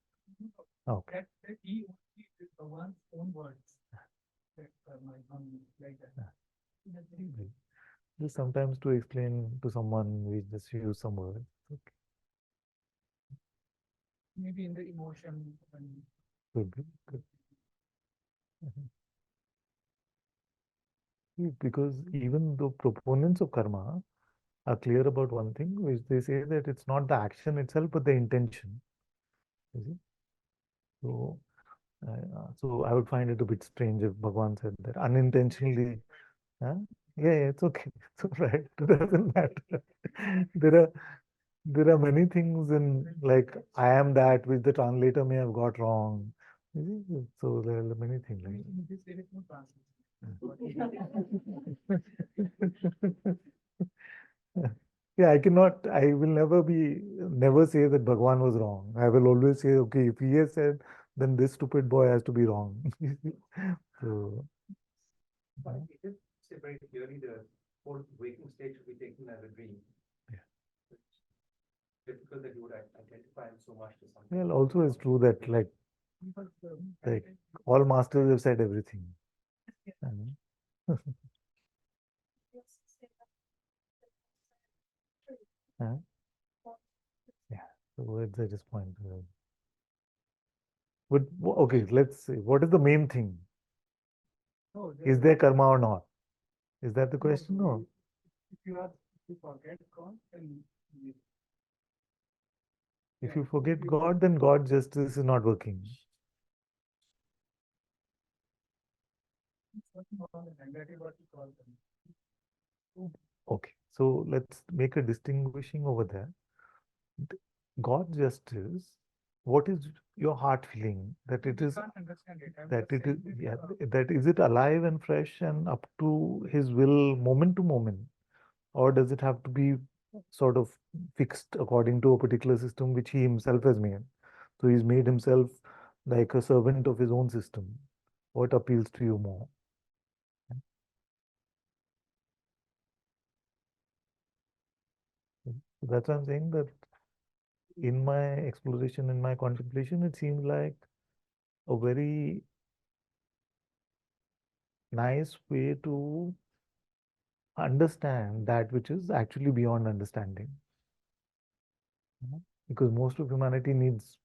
Okay. That he did the one's own words. That like that. Just sometimes to explain to someone, we just use some words. Okay. Maybe in the emotion. Could be. Good. Because even the proponents of karma are clear about one thing, which they say that it's not the action itself, but the intention. You see? So I would find it a bit strange if Bhagwan said that unintentionally. Huh? Yeah, it's okay. It's all right. It doesn't matter. There are many things in, like, I am that, which the translator may have got wrong. You see? So there are many things like yeah, I will never say that Bhagwan was wrong. I will always say, okay, if he has said then this stupid boy has to be wrong. So, But it is said very clearly the whole waking state should be taken as a dream. Yeah. It's difficult that you would identify him so much to something. well, also it's true that like all masters have said everything. And- Huh? Yeah, so words at this point. But okay, let's see. What is the main thing? Is there karma or not? Is that the question? No. If you forget God, then If you forget God, then God justice is not working. that is what you call them. Okay, so let's make a distinguishing over there. God justice, what is your heart feeling? That it is, Can't understand it. I'm that just it is, saying yeah, this, that is it alive and fresh and up to his will moment to moment? Or does it have to be sort of fixed according to a particular system which he himself has made? So he's made himself like a servant of his own system. What appeals to you more? So that's why I'm saying that in my exploration, in my contemplation, it seems like a very nice way to understand that which is actually beyond understanding. Because most of humanity needs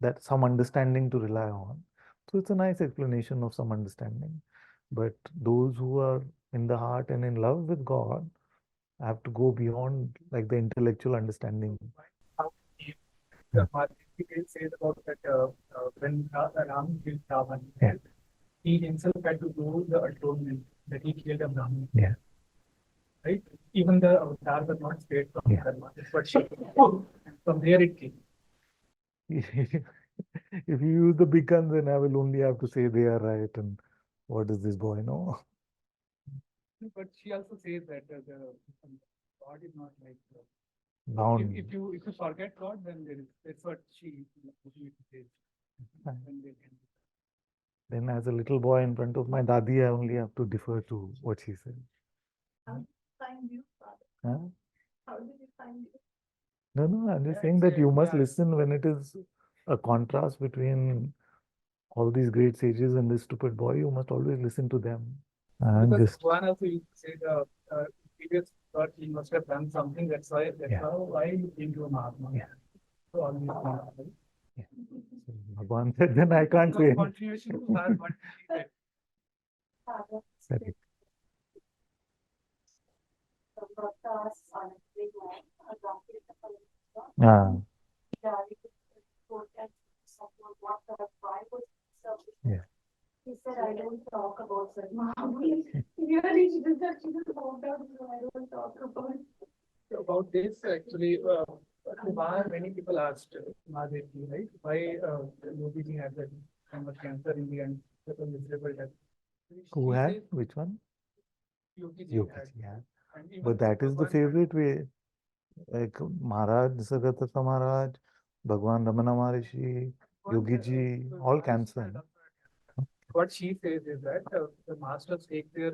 that some understanding to rely on. So it's a nice explanation of some understanding. But those who are in the heart and in love with God have to go beyond like the intellectual understanding. how he says about that when Ram killed Ravan, Yeah. he himself had to do the atonement that he killed a Brahmin. Yeah. Right? Even the avatar was not spared from Yeah. karma. That's what she from there it came. If you use the big guns, then I will only have to say they are right. And what does this boy know? But she also says that the God is not like Bound. if you forget God, then there is that's what she says. Then they can. Then as a little boy in front of my dadi, I only have to defer to what she said. How did you find you, Father? Huh? How did you find you? No, I'm just Yeah, saying it's that you must yeah. listen when it is a contrast between all these great sages and this stupid boy. You must always listen to them. And Because just one also you say the previous thought he must have done something. That's why Yeah. why he came to a Mahatma. Yeah. So all these things, right? so Bhagwan said, then I can't say. Continuation to her, but he said, Father, Correct. Ah, yeah. He said, I don't talk about it. Really, she did that. She just walked out, so I don't talk about it. about this actually, why many people asked Mahadevi, right? Why Yogiji had that kind of cancer in the end, that was miserable death. Who She had? says Which one? Yogiji Yogi, had, yeah. and even But that is the Bhagwan had- favorite way. Like Maharaj, Nisargadatta Maharaj, Bhagwan Ramana Maharishi, Yogi Ji, all cancer. What she says is that the masters take their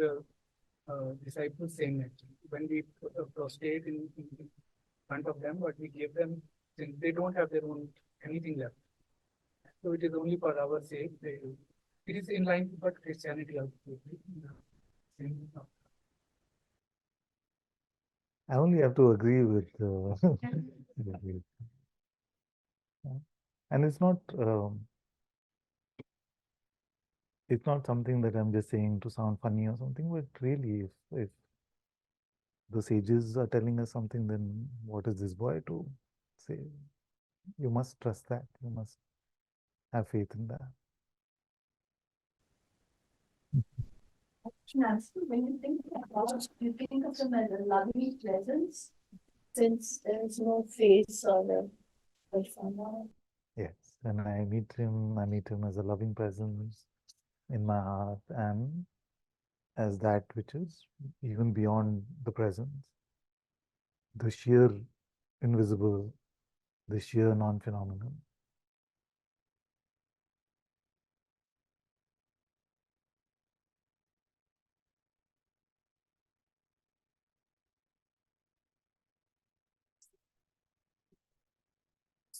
disciples same actually. When we prostrate in front of them, what we give them, since they don't have their own anything left. So it is only for our sake. It is in line with what Christianity also says. I only have to agree with. Yogi. And it's not something that I'm just saying to sound funny or something, but really, if the sages are telling us something, then what is this boy to say? You must trust that. You must have faith in that. Nancy, when you think about, you think of him as a loving presence, since there is no face or a persona. Yes, when I meet him as a loving presence in my heart and as that which is even beyond the presence, the sheer invisible, the sheer non-phenomenal.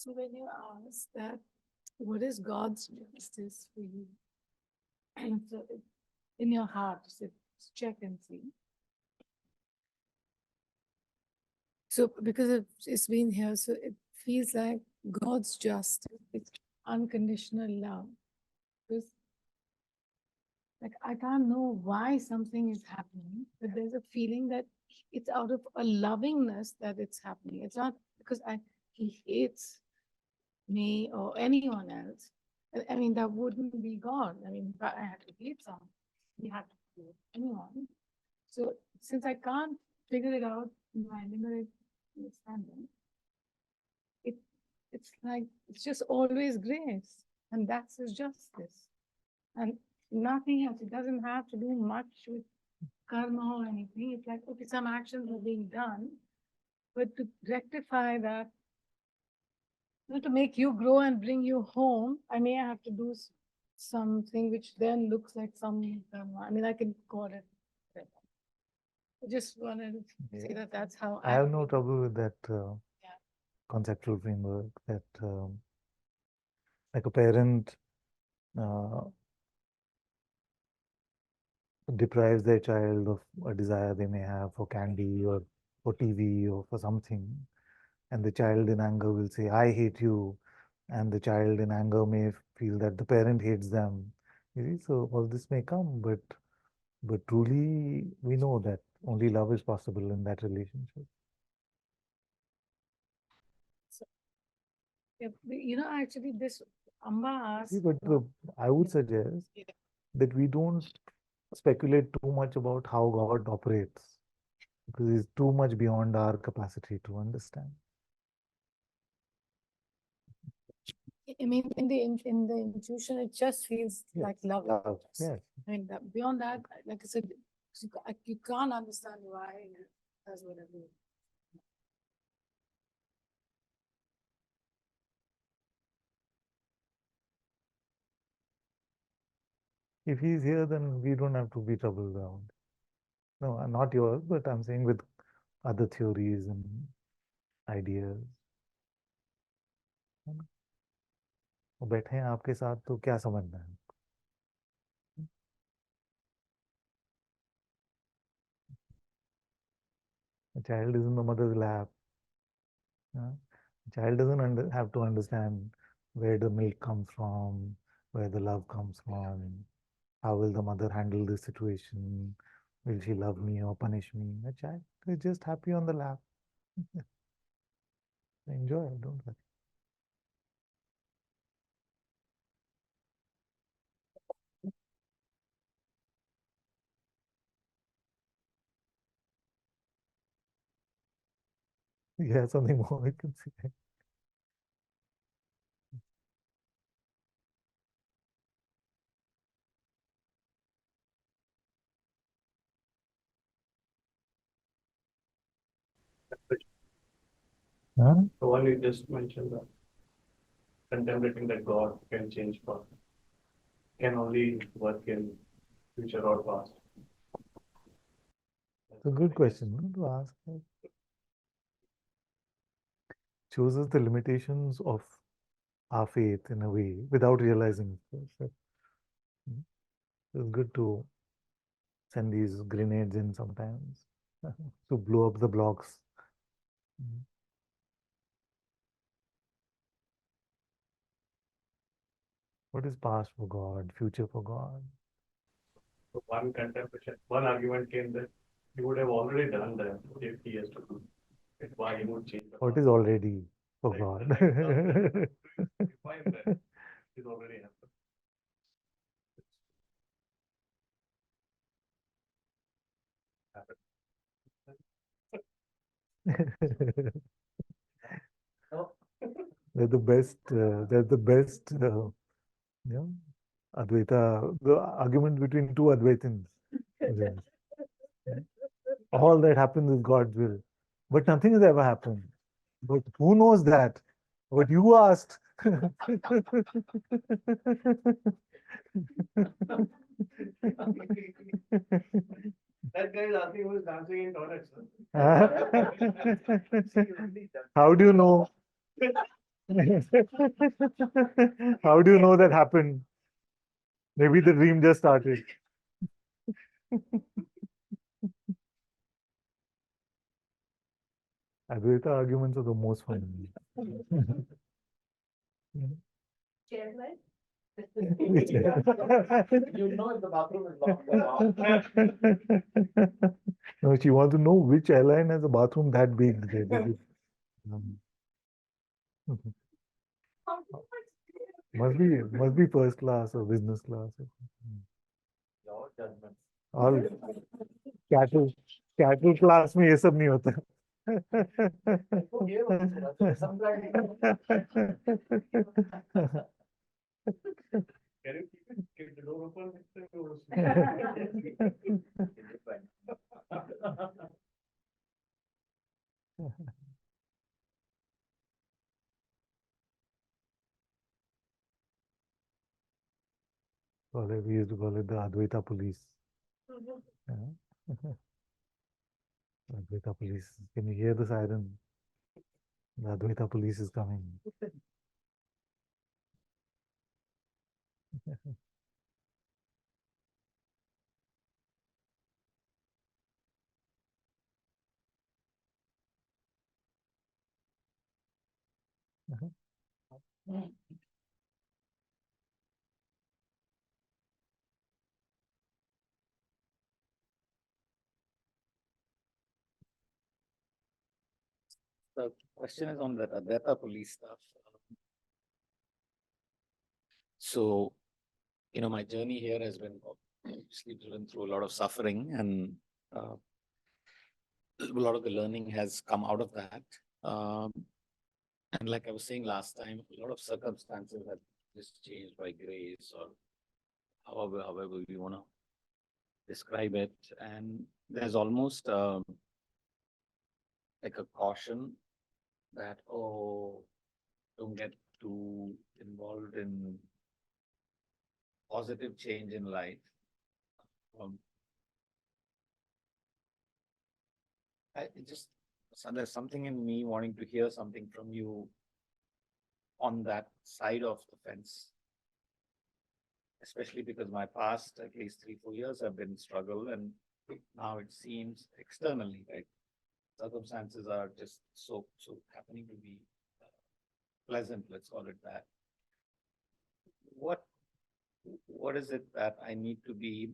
So when you ask that, what is God's justice for you? And so in your heart, so check and see. So because it's been here, so it feels like God's justice, it's unconditional love. Because like I can't know why something is happening, but there's a feeling that it's out of a lovingness that it's happening. It's not because he hates me or anyone else. I mean, that wouldn't be God. I mean, if I had to hate someone, he had to hate anyone. So since I can't figure it out in my limited understanding, it's like it's just always grace, and that's his justice. And nothing else. It doesn't have to do much with karma or anything. It's like, okay, some actions are being done, but to rectify that, to make you grow and bring you home, I may have to do something which then looks like some karma. I mean, I can call it. I just wanted to say that that's how I have no trouble with that conceptual framework that like a parent deprives their child of a desire they may have for candy or for TV or for something, and the child in anger will say, I hate you, and the child in anger may feel that the parent hates them. You see, so all this may come, but truly we know that only love is possible in that relationship. So, actually this Amba asked. See, but I would suggest that we don't speculate too much about how God operates, because it's too much beyond our capacity to understand. I mean, in the intuition, it just feels like love. Yes. I mean, beyond that, like I said, you can't understand why it does whatever. If he's here, then we don't have to be troubled around. No, not yours, but I'm saying with other theories and ideas. वो बैठे हैं आपके साथ तो क्या समझना है? A child is in the mother's lap. A child doesn't have to understand where the milk comes from, where the love comes from. How will the mother handle this situation? Will she love me or punish me? A child is just happy on the lap. Enjoy, don't worry. Yeah, something more we can say. Huh? The one you just mentioned, that contemplating that God can change past, can only work in future or past. It's a good question to ask. Shows us the limitations of our faith in a way without realizing it. It's good to send these grenades in sometimes to blow up the blocks. What is past for God, future for God? So one contemplation, one argument came that he would have already done that if he has to do it. Why he would change? What is already for God? Define that is already happened. They're the best. They're the best. Advaita. The argument between two Advaitins. All that happens is God's will, but nothing has ever happened. But who knows that? What you asked. That guy is asking who is dancing in toilets. How do you know? How do you know that happened? Maybe the dream just started. Advaita arguments are the most fun. Chairman? You know if the bathroom is locked or not. No, she wants to know which airline has a bathroom that big. Must be first class or business class. Your judgment. All cattle class में ये सब नहीं होता. Can you keep the door open? We used to call it the Advaita police. Yeah. Advaita police. Can you hear the siren? The Advaita police is coming. The question is on the Advaita police stuff. So, my journey here has been obviously driven through a lot of suffering, and a lot of the learning has come out of that. And like I was saying last time, a lot of circumstances have just changed by grace, or however we want to describe it. And there's almost like a caution that, don't get too involved in positive change in life. There's something in me wanting to hear something from you on that side of the fence, especially because my past, at least 3-4 years, have been struggle, and now it seems externally, right? Circumstances are just so happening to be pleasant, let's call it that. What is it that I need to be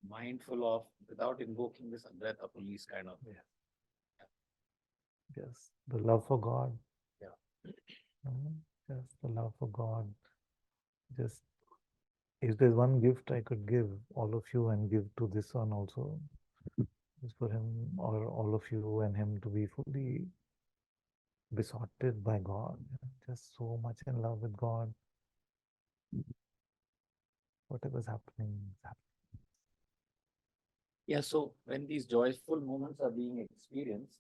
mindful of without invoking this Advaita police kind of? Yes, the love for God. Yeah. Yes, the love for God. Just, if there's one gift I could give all of you and give to this one also, is for him or all of you and him to be fully besotted by God. Just so much in love with God. Whatever's happening is happening. Yeah, so when these joyful moments are being experienced,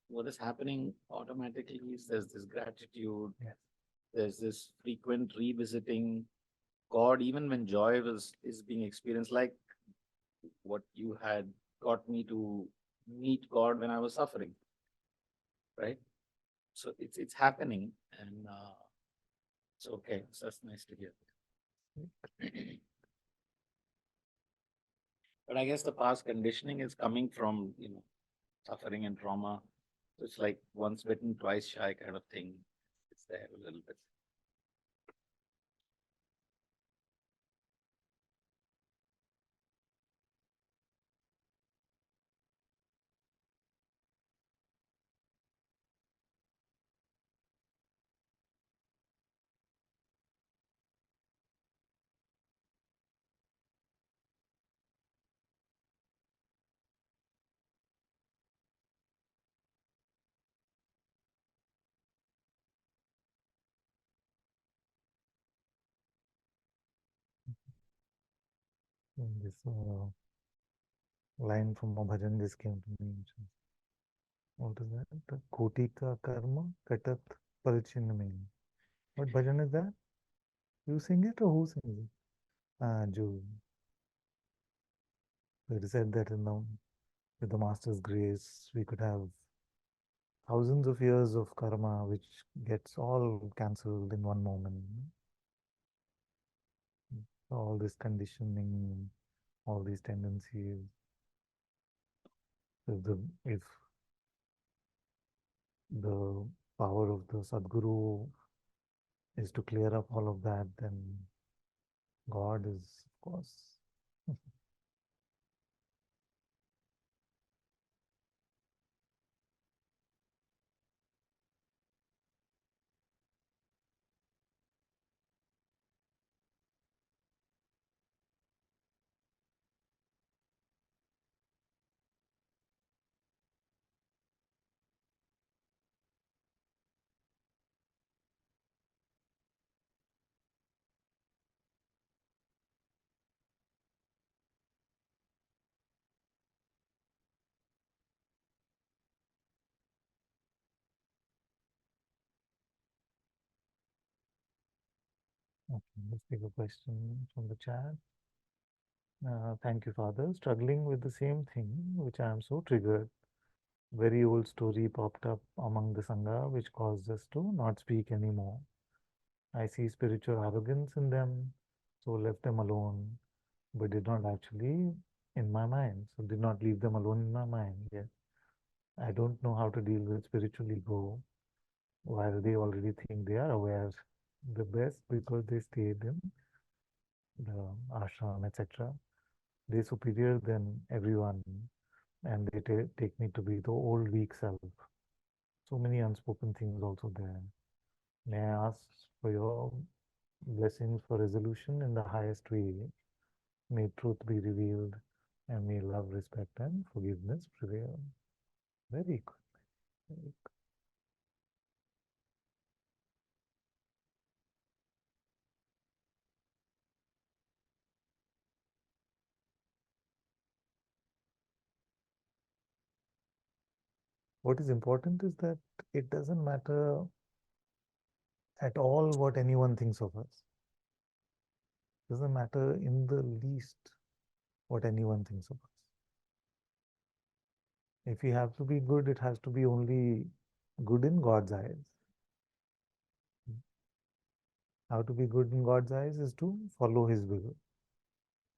what is happening automatically is there's this gratitude, there's this frequent revisiting God, even when joy is being experienced, like what you had got me to meet God when I was suffering, right? So it's happening, and it's okay. So that's nice to hear. But I guess the past conditioning is coming from, suffering and trauma. So it's like once bitten, twice shy kind of thing. It's there a little bit. This line from a bhajan just came to me. What is that? The koti ka karma katat parichin mein. What bhajan is that? You sing it or who sings it? Ju. It is said that with the Master's grace, we could have thousands of years of karma which gets all cancelled in one moment. All this conditioning, all these tendencies. If the power of the Sadguru is to clear up all of that, then God is, of course. Okay, let's take a question from the chat. Thank you, Father. Struggling with the same thing, which I am so triggered. Very old story popped up among the Sangha, which caused us to not speak anymore. I see spiritual arrogance in them, so left them alone, but did not actually in my mind. So did not leave them alone in my mind. Yes. I don't know how to deal with spiritual ego while they already think they are aware the best because they stayed in the ashram, etc. They're superior than everyone, and they take me to be the old weak self. So many unspoken things also there. May I ask for your blessings for resolution in the highest way? May truth be revealed, and may love, respect, and forgiveness prevail. Very good. Very good. What is important is that it doesn't matter at all what anyone thinks of us. It doesn't matter in the least what anyone thinks of us. If we have to be good, it has to be only good in God's eyes. How to be good in God's eyes is to follow His will.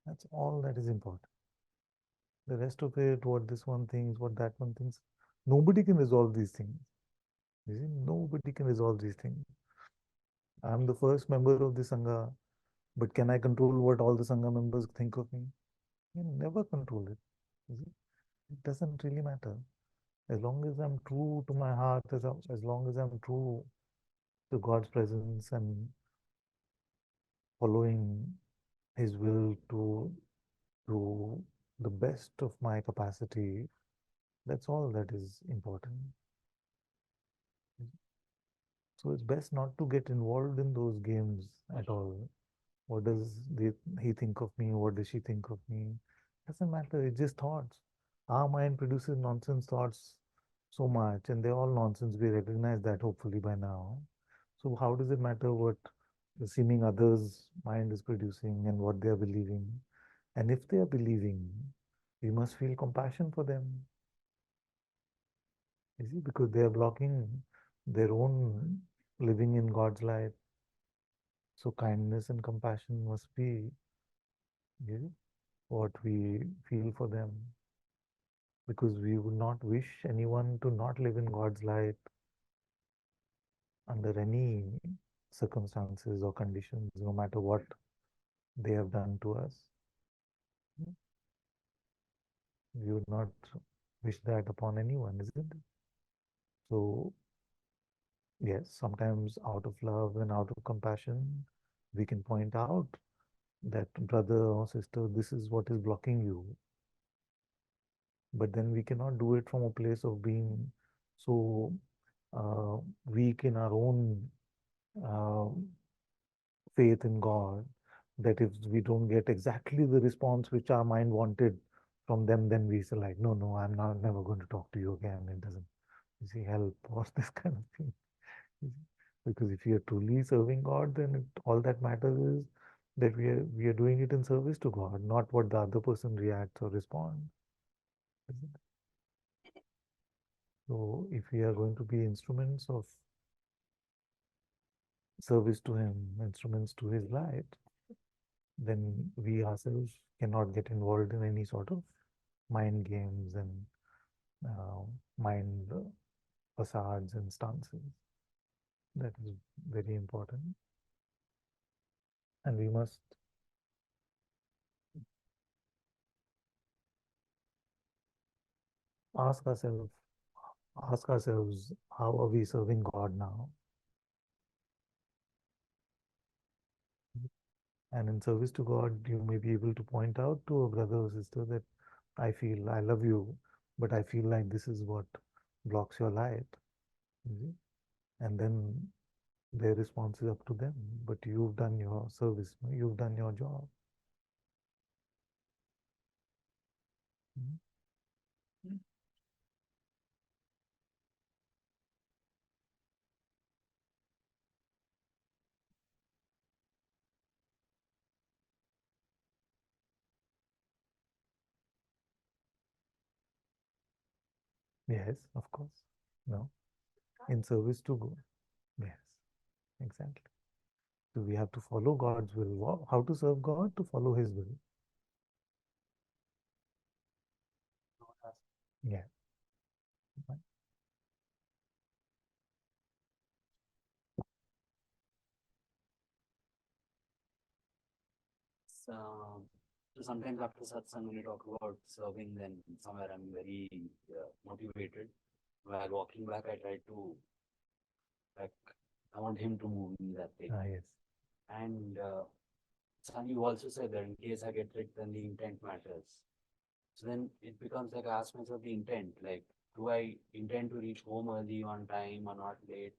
That's all that is important. The rest of it, what this one thinks, what that one thinks, nobody can resolve these things. You see, nobody can resolve these things. I'm the first member of the Sangha, but can I control what all the Sangha members think of me? You never control it. You see? It doesn't really matter. As long as I'm true to my heart, as long as I'm true to God's presence and following His will to the best of my capacity, that's all that is important. So it's best not to get involved in those games at all. What does he think of me? What does she think of me? Doesn't matter. It's just thoughts. Our mind produces nonsense thoughts so much, and they're all nonsense. We recognize that hopefully by now. So how does it matter what the seeming others' mind is producing and what they are believing? And if they are believing, we must feel compassion for them. You see, because they are blocking their own living in God's light. So kindness and compassion must be what we feel for them. Because we would not wish anyone to not live in God's light under any circumstances or conditions, no matter what they have done to us. We would not wish that upon anyone, isn't it? So, yes, sometimes out of love and out of compassion, we can point out that brother or sister, this is what is blocking you. But then we cannot do it from a place of being so weak in our own uh, faith in God that if we don't get exactly the response which our mind wanted from them, then we say like, no, no, I'm not never going to talk to you again. It doesn't, you see, help or this kind of thing. Because if you're truly serving God, then all that matters is that we are doing it in service to God, not what the other person reacts or responds. So if we are going to be instruments of service to him, instruments to his light, then we ourselves cannot get involved in any sort of mind games and mind facades and stances. That is very important. And we must ask ourselves, how are we serving God now? And in service to God, you may be able to point out to a brother or sister that I feel I love you, but I feel like this is what blocks your light. And then their response is up to them. But you've done your service, you've done your job. Yes, of course. No. In service to God. Yes, exactly. So we have to follow God's will. How to serve God? To follow His will. Yeah. So sometimes after satsang, when you talk about serving, then somewhere I'm very motivated. While walking back, I try to, like, I want him to move me that way. Yes. And Sun, you also said that in case I get tricked, then the intent matters. So then it becomes like I ask myself the intent, like, do I intend to reach home early on time or not late?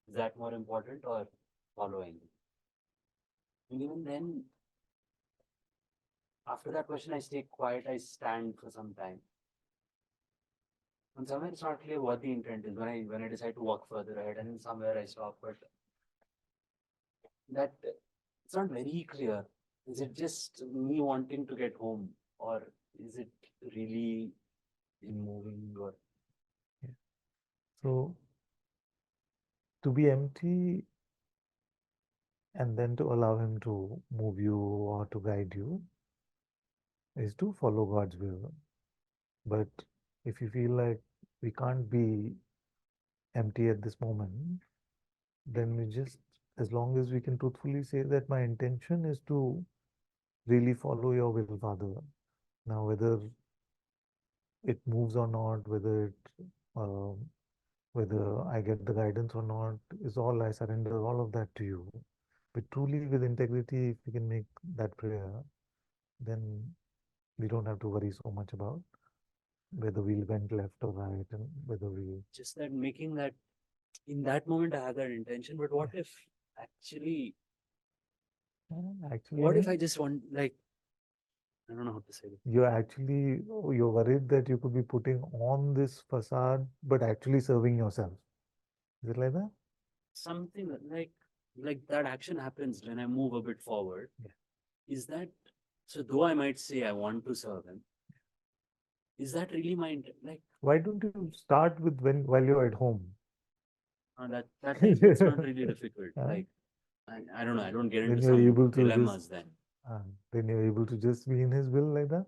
Is that more important or following? And even then, after that question, I stay quiet, I stand for some time. And somewhere it's not clear what the intent is when I decide to walk further ahead, and then somewhere I stop, but that it's not very clear. Is it just me wanting to get home, or is it really in moving or? Yeah. So to be empty and then to allow him to move you or to guide you is to follow God's will. But if you feel like we can't be empty at this moment, then we just, as long as we can truthfully say that my intention is to really follow your will, Father. Now, whether it moves or not, whether I get the guidance or not, is all I surrender all of that to you. But truly, with integrity, if we can make that prayer, then we don't have to worry so much about whether we went left or right and whether we. Just that making that, in that moment, I had that intention, but what if actually, what if I just want, like, I don't know how to say it. You're worried that you could be putting on this facade, but actually serving yourself. Is it like that? Something like that action happens when I move a bit forward. Yeah. Is that, so though I might say I want to serve him, is that really my intent? Like, why don't you start with while you're at home? That's not really difficult. Like, I don't know. I don't get into some dilemmas then. Then you're able to just be in his will like that.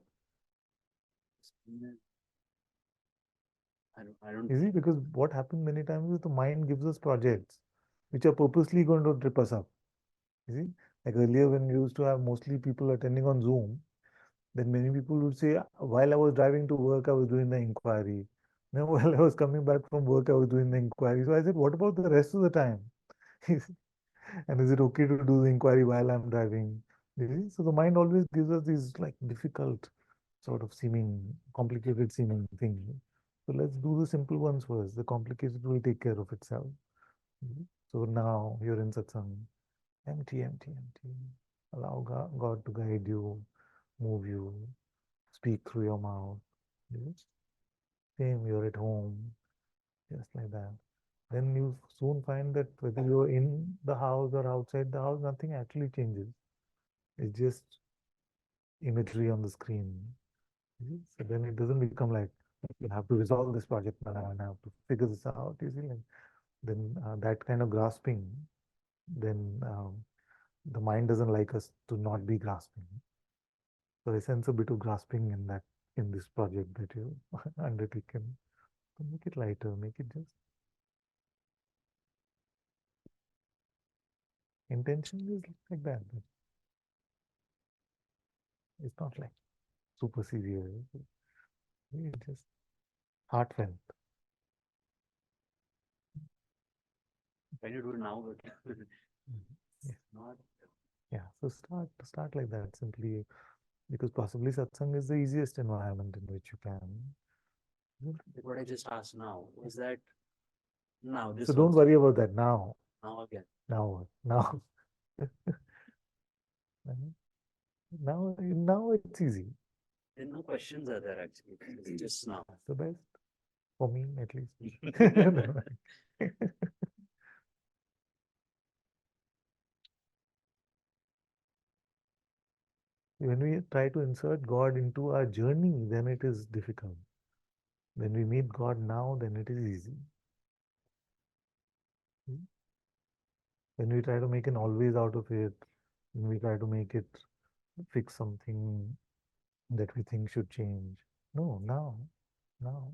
I don't. You see, because what happens many times is the mind gives us projects which are purposely going to trip us up. You see, like earlier when we used to have mostly people attending on Zoom, then many people would say, while I was driving to work, I was doing the inquiry. Then while I was coming back from work, I was doing the inquiry. So I said, what about the rest of the time? And is it okay to do the inquiry while I'm driving? So the mind always gives us these like difficult, sort of complicated seeming things. So let's do the simple ones first. The complicated will take care of itself. So now you're in satsang, empty, empty, empty. Allow God to guide you, move you, speak through your mouth. Same, you're at home, just like that. Then you soon find that whether you're in the house or outside the house, nothing actually changes. It's just imagery on the screen. So then it doesn't become like You have to resolve this project now and I have to figure this out. You see, like, then that kind of grasping, then the mind doesn't like us to not be grasping. So I sense a bit of grasping in that, in this project that you undertaken. So make it lighter, make it just intention is like that. But it's not like super serious. It's just heartfelt. Can you do it now? Yeah. Not. Yeah. So start like that simply, because possibly satsang is the easiest environment in which you can. What I just asked now is that now this. So don't also. worry about that now. Now again. Now what? Now. now it's easy. Then no questions are there actually. It's just now. That's the best for me, at least. When we try to insert God into our journey, then it is difficult. When we meet God now, then it is easy. When we try to make an always out of it, when we try to make it fix something that we think should change. No, now. Now.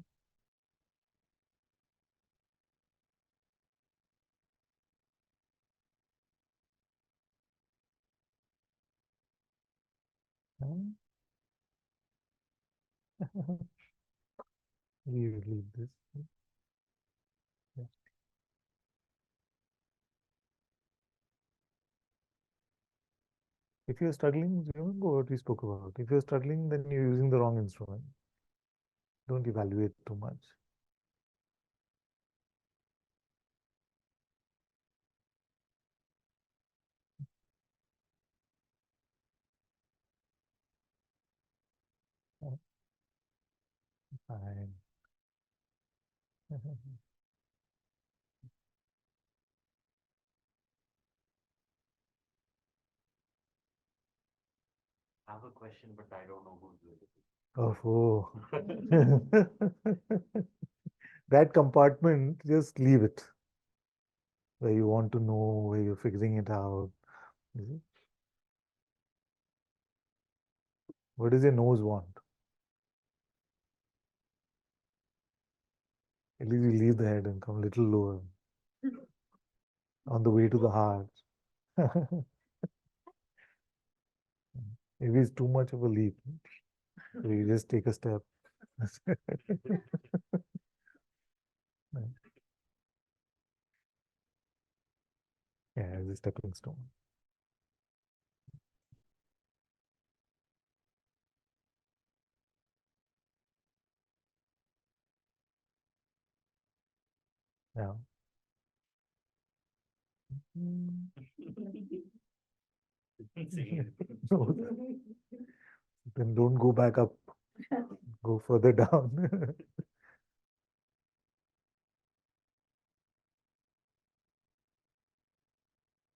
We will leave this. Yeah. If you're struggling, remember what we spoke about. If you're struggling, then you're using the wrong instrument. Don't evaluate too much. Fine. I have a question, but I don't know who's doing it. Oh, that compartment, just leave it where you want to know, where you're figuring it out. What does your nose want? At least you leave the head and come a little lower on the way to the heart. Maybe it's too much of a leap. So you just take a step. Yeah, it's a stepping stone. Yeah. Then don't go back up. Go further down.